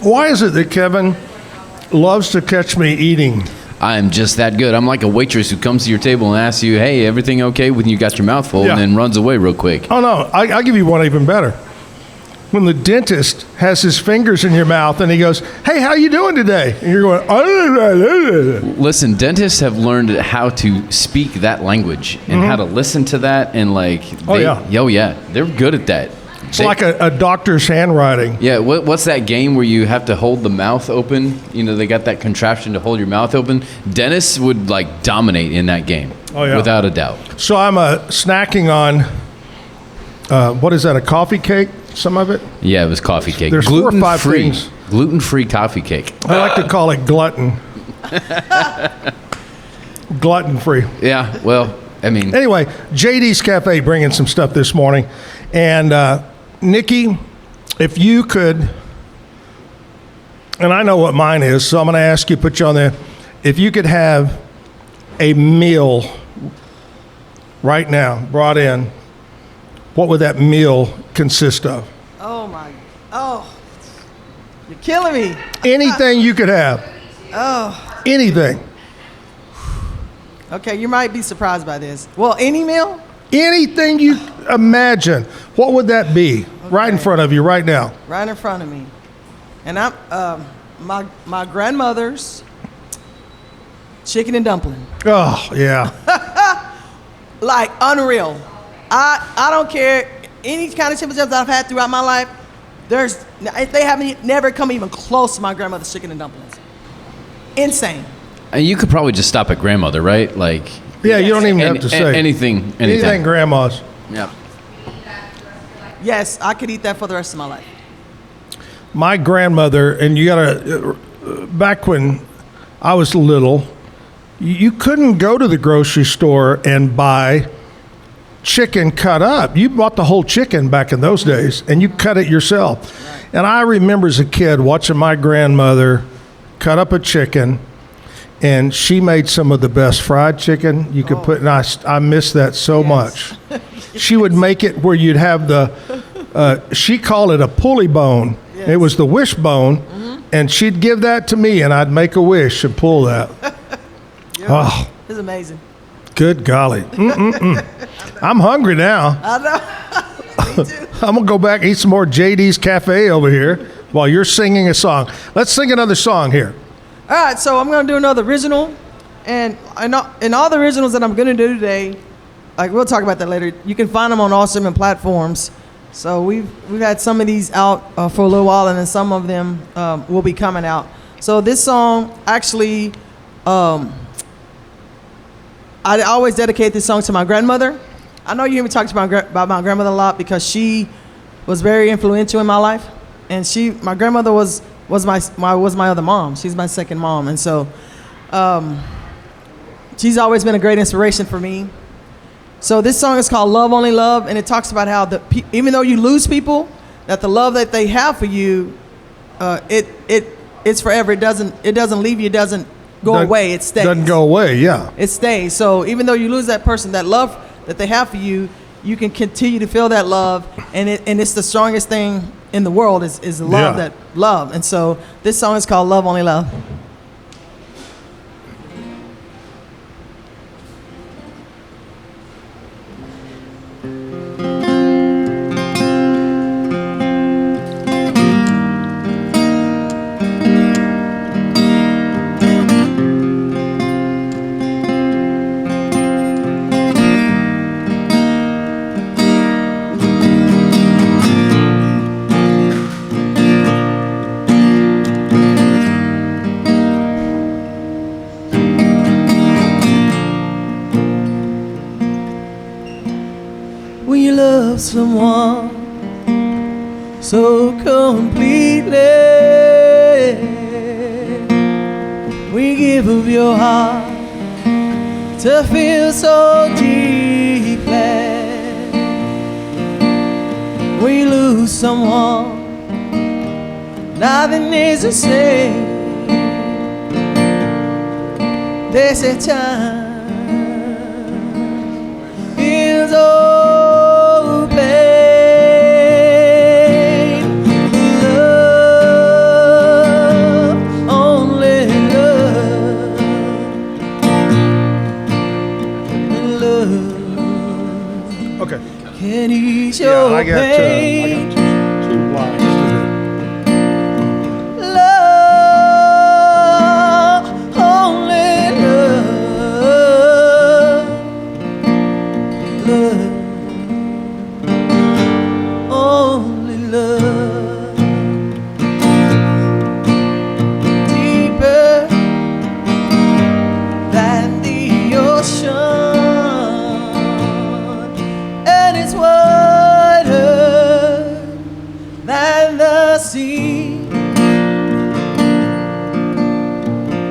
Why is it that Kevin loves to catch me eating? I'm just that good. I'm like a waitress who comes to your table and asks you, hey, everything okay when you got your mouth full, and then runs away real quick. Oh, no. I'll give you one even better. When the dentist has his fingers in your mouth and he goes, hey, how you doing today? And you're going, Listen, dentists have learned how to speak that language and how to listen to that. And they're good at that. It's like a doctor's handwriting. Yeah, what's that game where you have to hold the mouth open? You know, they got that contraption to hold your mouth open. Dentists would like dominate in that game, without a doubt. So I'm snacking on, what is that, a coffee cake? Some of it? Yeah, it was coffee cake. There's 4 or 5 things. Gluten-free coffee cake. I like to call it glutton. Glutton-free. Yeah, well, I mean. Anyway, JD's Cafe bringing some stuff this morning. And Nikki, if you could, and I know what mine is, so I'm going to ask you, put you on there. If you could have a meal right now brought in, what would that meal consist of? You're killing me. Anything you could have. Oh. Anything. Okay, you might be surprised by this. Well, any meal? Anything you imagine. What would that be? Right in front of you right now. Right in front of me. And I'm my grandmother's chicken and dumpling. Oh, yeah. Like unreal. I don't care any kind of chicken that I've had throughout my life. They haven't never come even close to my grandmother's chicken and dumplings. Insane. And you could probably just stop at grandmother, right? Like. Yeah, you don't even have to say anything. Anything grandma's. Yep. Yes, I could eat that for the rest of my life. My grandmother, and you gotta, back when I was little, you couldn't go to the grocery store and buy chicken cut up. You bought the whole chicken back in those days, and you cut it yourself. Right. And I remember as a kid watching my grandmother cut up a chicken, and she made some of the best fried chicken you could put. And I miss that so much. She would make it where you'd have she called it a pulley bone. Yes. It was the wishbone, and she'd give that to me, and I'd make a wish and pull that. Oh, it's amazing. Good golly. I'm hungry now. I know. Me too. I'm going to go back and eat some more JD's Cafe over here while you're singing a song. Let's sing another song here. All right, so I'm going to do another original. And all the originals that I'm going to do today, like we'll talk about that later, you can find them on all streaming platforms. So we've had some of these out for a little while, and then some of them will be coming out. So this song, actually, I always dedicate this song to my grandmother. I know you hear me talk about my grandmother a lot because she was very influential in my life, and my grandmother was my other mom. She's my second mom, and so she's always been a great inspiration for me. So this song is called "Love Only Love," and it talks about how even though you lose people, that the love that they have for you, it's forever. It doesn't leave you. It doesn't go away. It stays. Doesn't go away. Yeah. It stays. So even though you lose that person, that love that they have for you, you can continue to feel that love, and it's the strongest thing in the world is the love that love. And so this song is called "Love Only Love." Someone so completely, we give of your heart to feel so deeply. We lose someone, nothing is the same. There's a time Okay. can ease Yeah, your I got pain. two lines to Love, only love, love, only love, deeper than the ocean, and it's wider than the sea,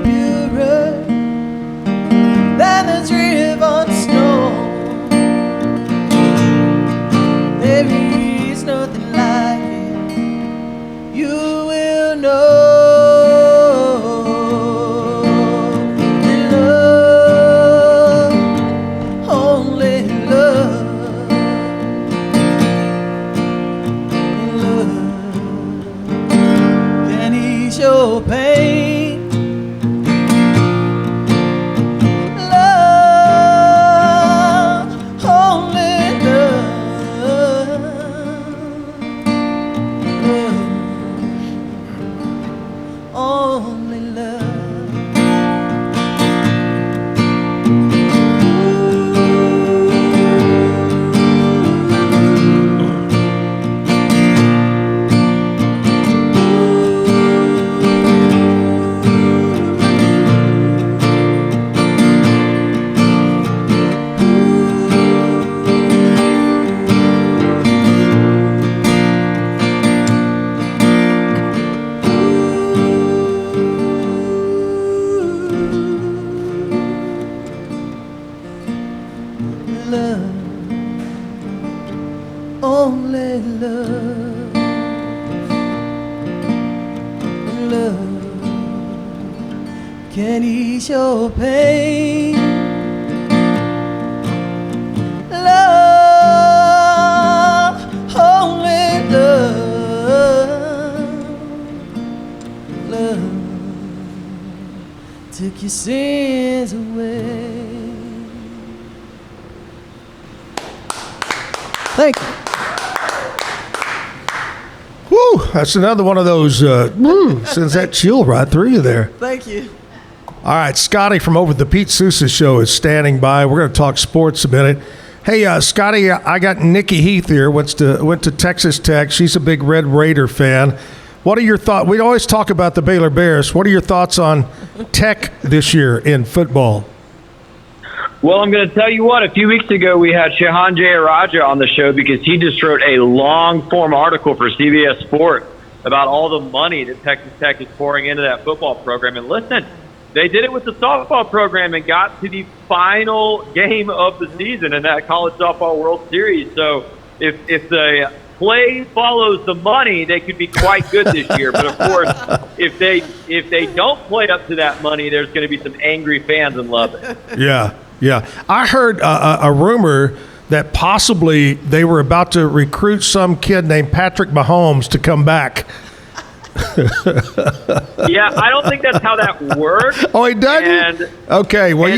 purer than the driven snow. There is nothing like it. You will know love, only love, love can ease your pain. Love, only love, love, only love. Love, only love, love can ease your pain. Love, only love, love took your sins away. Thank you. Woo, that's another one of those, sends that chill right through you there. Thank you. All right, Scotty from over at the Pete Sousa Show is standing by. We're going to talk sports a minute. Hey, Scotty, I got Nikki Heath here, went to Texas Tech. She's a big Red Raider fan. What are your thoughts? We always talk about the Baylor Bears. What are your thoughts on Tech this year in football? Well, I'm going to tell you what. A few weeks ago, we had Shehan Jayaraja on the show because he just wrote a long-form article for CBS Sports about all the money that Texas Tech is pouring into that football program. And listen, they did it with the softball program and got to the final game of the season in that College Softball World Series. So if the play follows the money, they could be quite good this year. But, of course, if they don't play up to that money, there's going to be some angry fans in Lubbock. Yeah. Yeah, I heard a rumor that possibly they were about to recruit some kid named Patrick Mahomes to come back. Yeah, I don't think that's how that works. Oh, he doesn't? Okay. Well,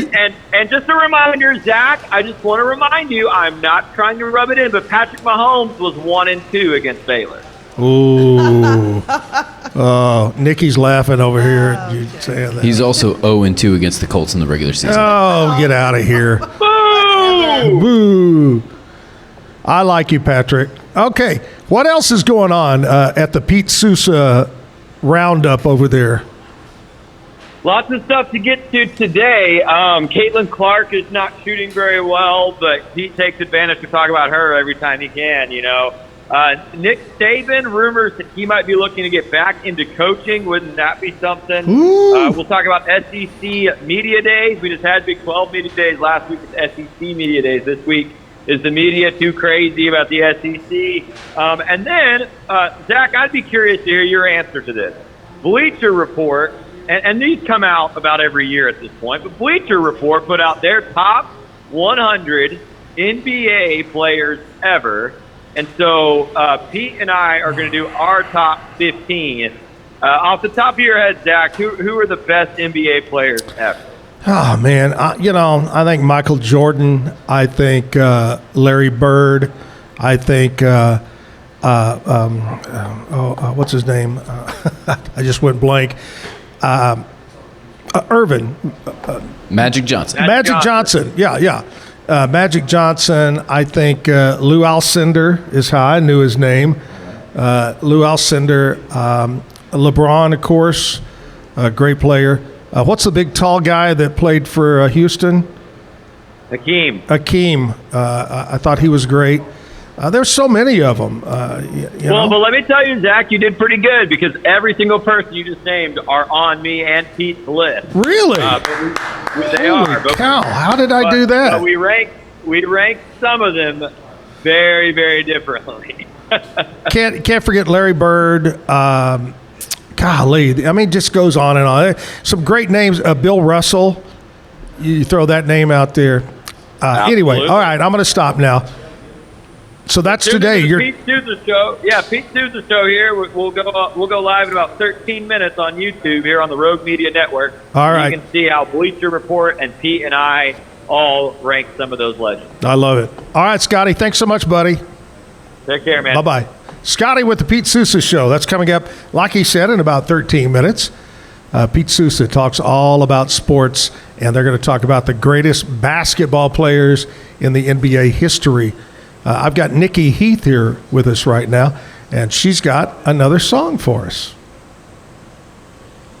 and just a reminder, Zach, I just want to remind you, I'm not trying to rub it in, but Patrick Mahomes was 1-2 against Baylor. Ooh. Oh, Nikki's laughing over here at you saying that. He's also 0-2 against the Colts in the regular season. Oh, get out of here. Boo! Boo. I like you, Patrick. Okay, what else is going on at the Pete Sousa roundup over there? Lots of stuff to get to today. Caitlin Clark is not shooting very well, but Pete takes advantage to talk about her every time he can, you know. Nick Saban, rumors that he might be looking to get back into coaching. Wouldn't that be something? We'll talk about SEC Media Days. We just had Big 12 Media Days last week. It's SEC Media Days this week. Is the media too crazy about the SEC? And then, Zach, I'd be curious to hear your answer to this. Bleacher Report, and these come out about every year at this point, but Bleacher Report put out their top 100 NBA players ever. And so Pete and I are going to do our top 15. Off the top of your head, Zach, who are the best NBA players ever? Oh, man. I think Michael Jordan. I think Larry Bird. I think, what's his name? I just went blank. Irvin. Magic Johnson. Magic Johnson. Yeah. Magic Johnson. I think Lou Alcindor is how I knew his name. Lou Alcindor. LeBron, of course, a great player. What's the big tall guy that played for Houston? Hakeem. I thought he was great. There's so many of them. Well, but let me tell you, Zach, you did pretty good because every single person you just named are on me and Pete's list. Really? They are. Holy cow! How did I do that? But we ranked some of them very, very differently. Can't forget Larry Bird. Golly, I mean, just goes on and on. Some great names. Bill Russell. You throw that name out there. Anyway, all right, I'm going to stop now. So that's today. Pete Souza show. Yeah, Pete Souza show here. We'll go live in about 13 minutes on YouTube here on the Rogue Media Network. All right. You can see how Bleacher Report and Pete and I all rank some of those legends. I love it. All right, Scotty. Thanks so much, buddy. Take care, man. Bye-bye. Scotty with the Pete Souza Show. That's coming up, like he said, in about 13 minutes. Pete Souza talks all about sports, and they're going to talk about the greatest basketball players in the NBA history. I've got Nikki Heath here with us right now, and she's got another song for us.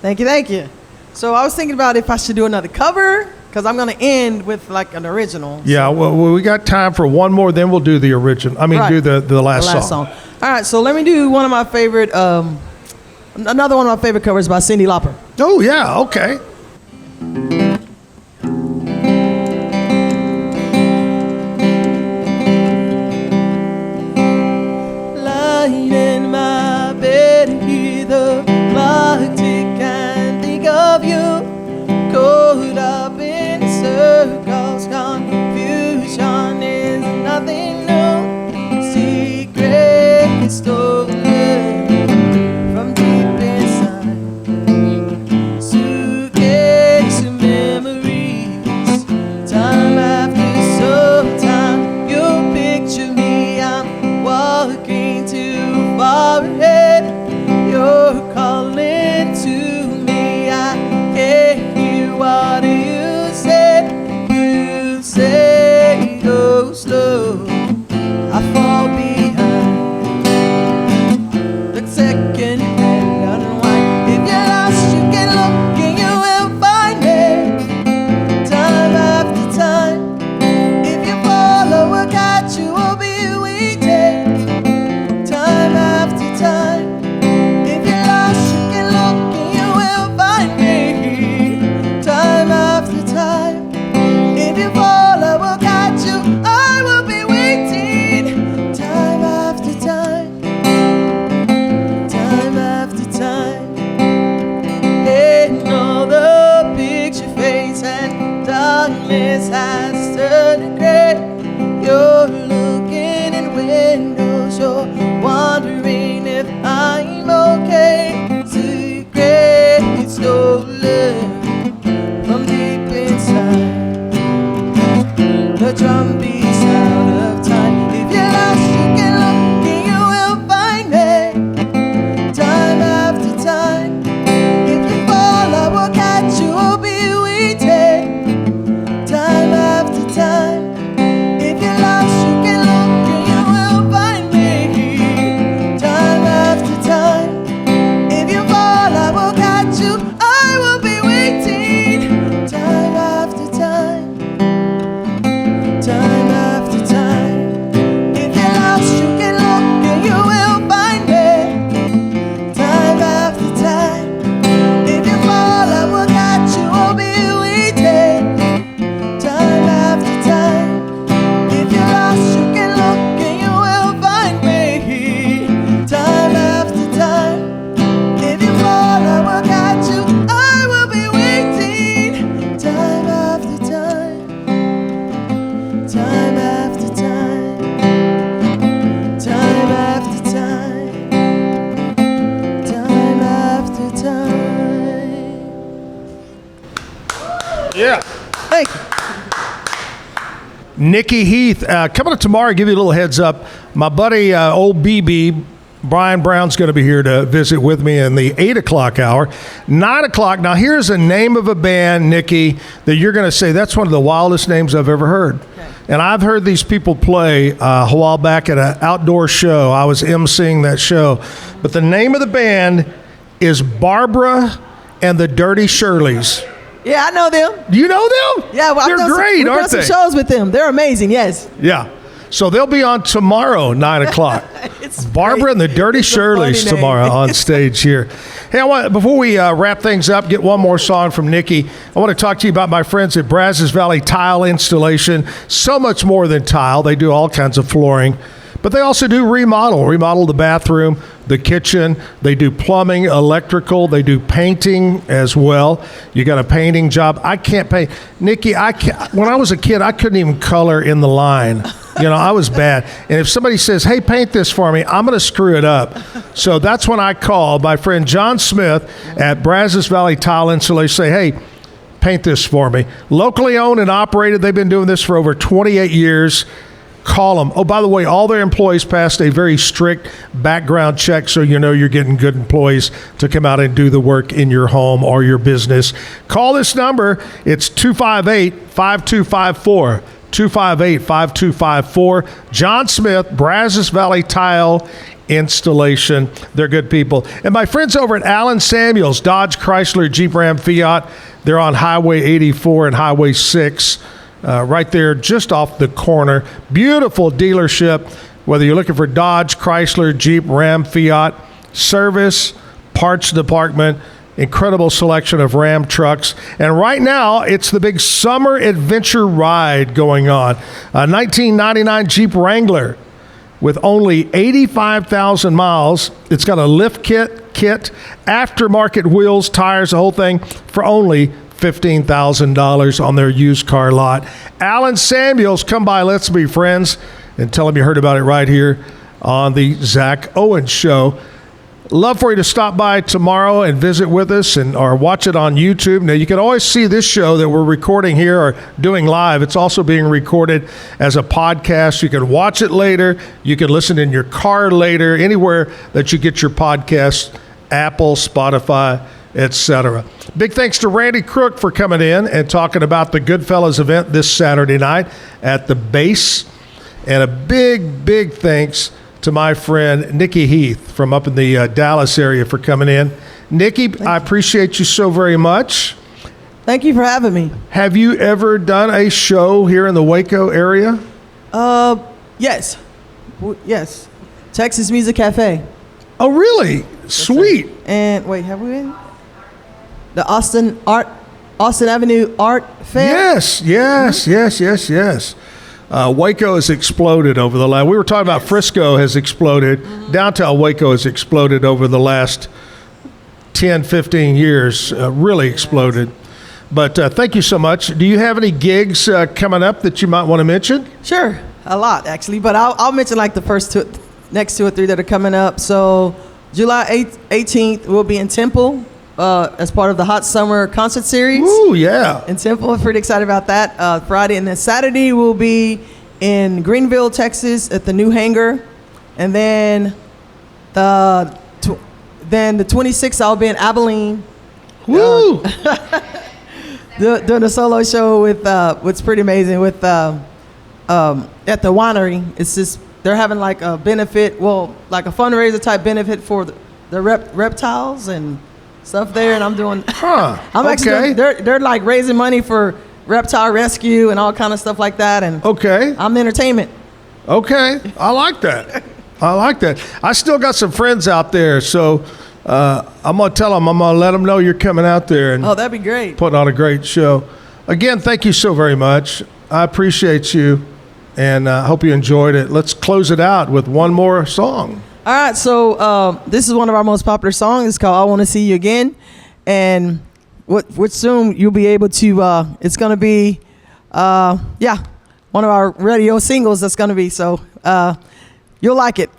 Thank you. So I was thinking about if I should do another cover, because I'm going to end with like an original. Yeah, well, we got time for one more, then we'll do the original. Do the last song. All right, so let me do one of my favorite, another one of my favorite covers by Cyndi Lauper. Oh, yeah, okay. Lying in my bed and hear the clock tick and think of you. Caught up in circles, confusion is nothing new. Secret stolen from deep inside. Suitcase Nikki Heath. Coming up tomorrow, give you a little heads up. My buddy, old BB, Brian Brown's going to be here to visit with me in the 8 o'clock hour. 9 o'clock. Now, here's a name of a band, Nikki, that you're going to say, that's one of the wildest names I've ever heard. Okay. And I've heard these people play a while back at an outdoor show. I was emceeing that show. But the name of the band is Barbara and the Dirty Shirleys. Yeah, I know them. You know them? Yeah, well, they're great, aren't they? We've done some shows with them. They're amazing, yes. Yeah. So they'll be on tomorrow, 9 o'clock. Barbara and the Dirty Shirleys tomorrow on stage here. Hey, before we wrap things up, get one more song from Nikki. I want to talk to you about my friends at Brazos Valley Tile Installation. So much more than tile. They do all kinds of flooring. But they also do remodel the bathroom, the kitchen. They do plumbing, electrical. They do painting as well. You got a painting job. I can't paint. Nikki, when I was a kid, I couldn't even color in the line. I was bad. And if somebody says, hey, paint this for me, I'm going to screw it up. So that's when I called my friend John Smith at Brazos Valley Tile Installation. Say, hey, paint this for me. Locally owned and operated. They've been doing this for over 28 years. Call them. Oh, by the way, all their employees passed a very strict background check, so you know you're getting good employees to come out and do the work in your home or your business. Call this number. It's 258-5254. 258-5254. John Smith, Brazos Valley Tile Installation. They're good people. And my friends over at Allen Samuels, Dodge, Chrysler, Jeep, Ram, Fiat, they're on Highway 84 and Highway 6. Right there, just off the corner. Beautiful dealership. Whether you're looking for Dodge, Chrysler, Jeep, Ram, Fiat, service, parts department, incredible selection of Ram trucks. And right now, it's the big summer adventure ride going on. A 1999 Jeep Wrangler with only 85,000 miles. It's got a lift kit, aftermarket wheels, tires, the whole thing for only $15,000 on their used car lot. Allen Samuels, come by, let's be friends, and tell them you heard about it right here on the Zach Owens Show. Love for you to stop by tomorrow and visit with us or watch it on YouTube. Now, you can always see this show that we're recording here or doing live. It's also being recorded as a podcast. You can watch it later. You can listen in your car later, anywhere that you get your podcasts, Apple, Spotify, etc. Big thanks to Randy Crook for coming in and talking about the Goodfellas event this Saturday night at the base. And a big thanks to my friend Nikki Heath from up in the Dallas area for coming in. Nikki, I appreciate you so very much. Thank you for having me. Have you ever done a show here in the Waco area? Yes. Yes. Texas Music Cafe. Oh, really? Sweet. And wait, have we been? The Austin Avenue Art Fair? Yes. Waco has exploded over the last. We were talking about Frisco has exploded. Downtown Waco has exploded over the last 10, 15 years. Really exploded. But thank you so much. Do you have any gigs coming up that you might want to mention? Sure, a lot actually. But I'll mention like the next 2 or 3 that are coming up. So July 18th, we'll be in Temple. As part of the Hot Summer Concert Series. Ooh, yeah. In Temple. I'm pretty excited about that. Friday. And then Saturday, we'll be in Greenville, Texas at the new hangar. And then the 26th, I'll be in Abilene. Woo! Doing a solo show with what's pretty amazing with at the winery. It's just, they're having like a benefit, like a fundraiser type benefit for the reptiles and stuff there, and I'm doing. Actually they're like raising money for reptile rescue and all kind of stuff like that. And I'm the entertainment. Okay, I like that. I still got some friends out there, so I'm gonna tell them. I'm gonna let them know you're coming out there and that'd be great. Putting on a great show. Again, thank you so very much. I appreciate you, and hope you enjoyed it. Let's close it out with one more song. All right, so this is one of our most popular songs. It's called "I Want to See You Again," and which soon you'll be able to. It's gonna be, one of our radio singles. That's gonna be so. You'll like it.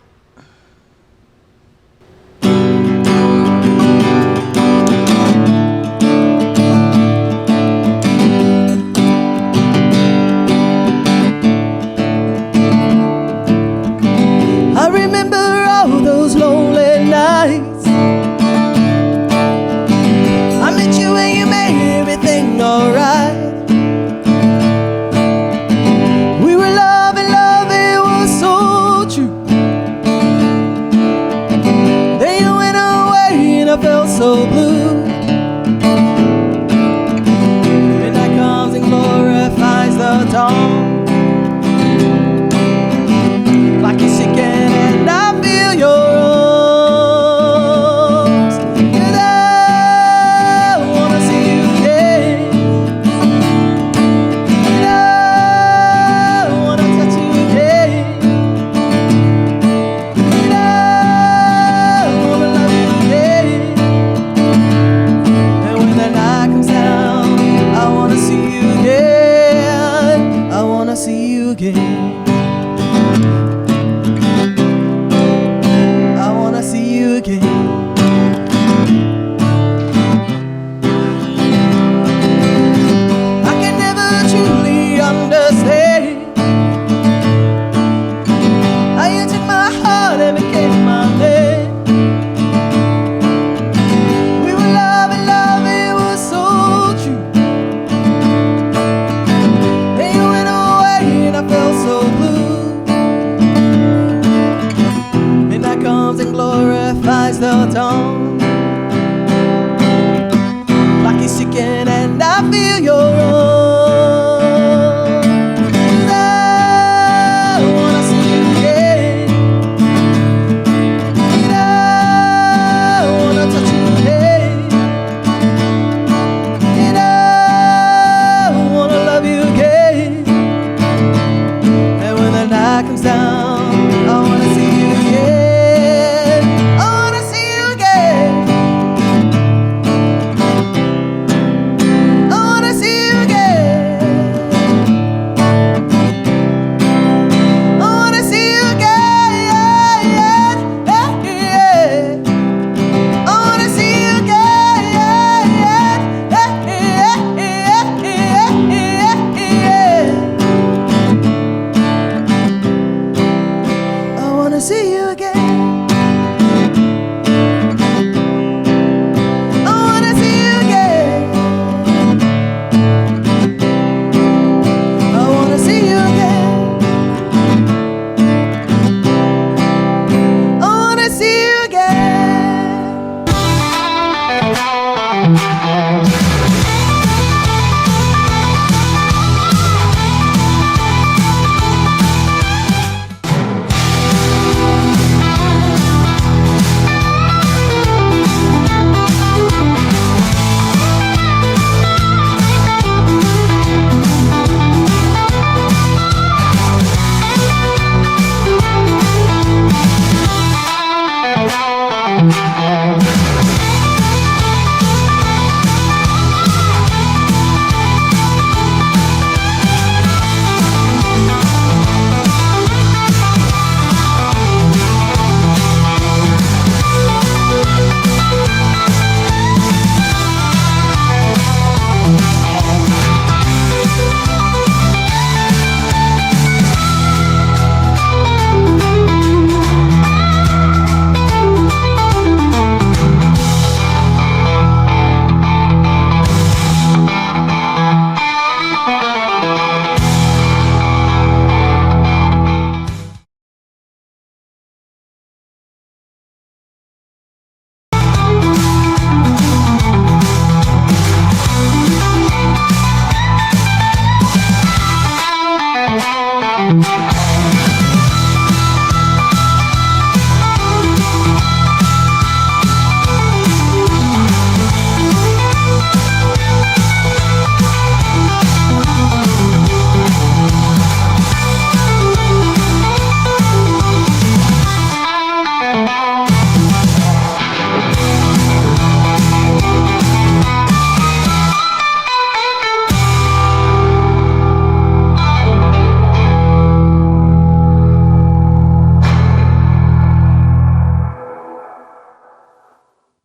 sky comes down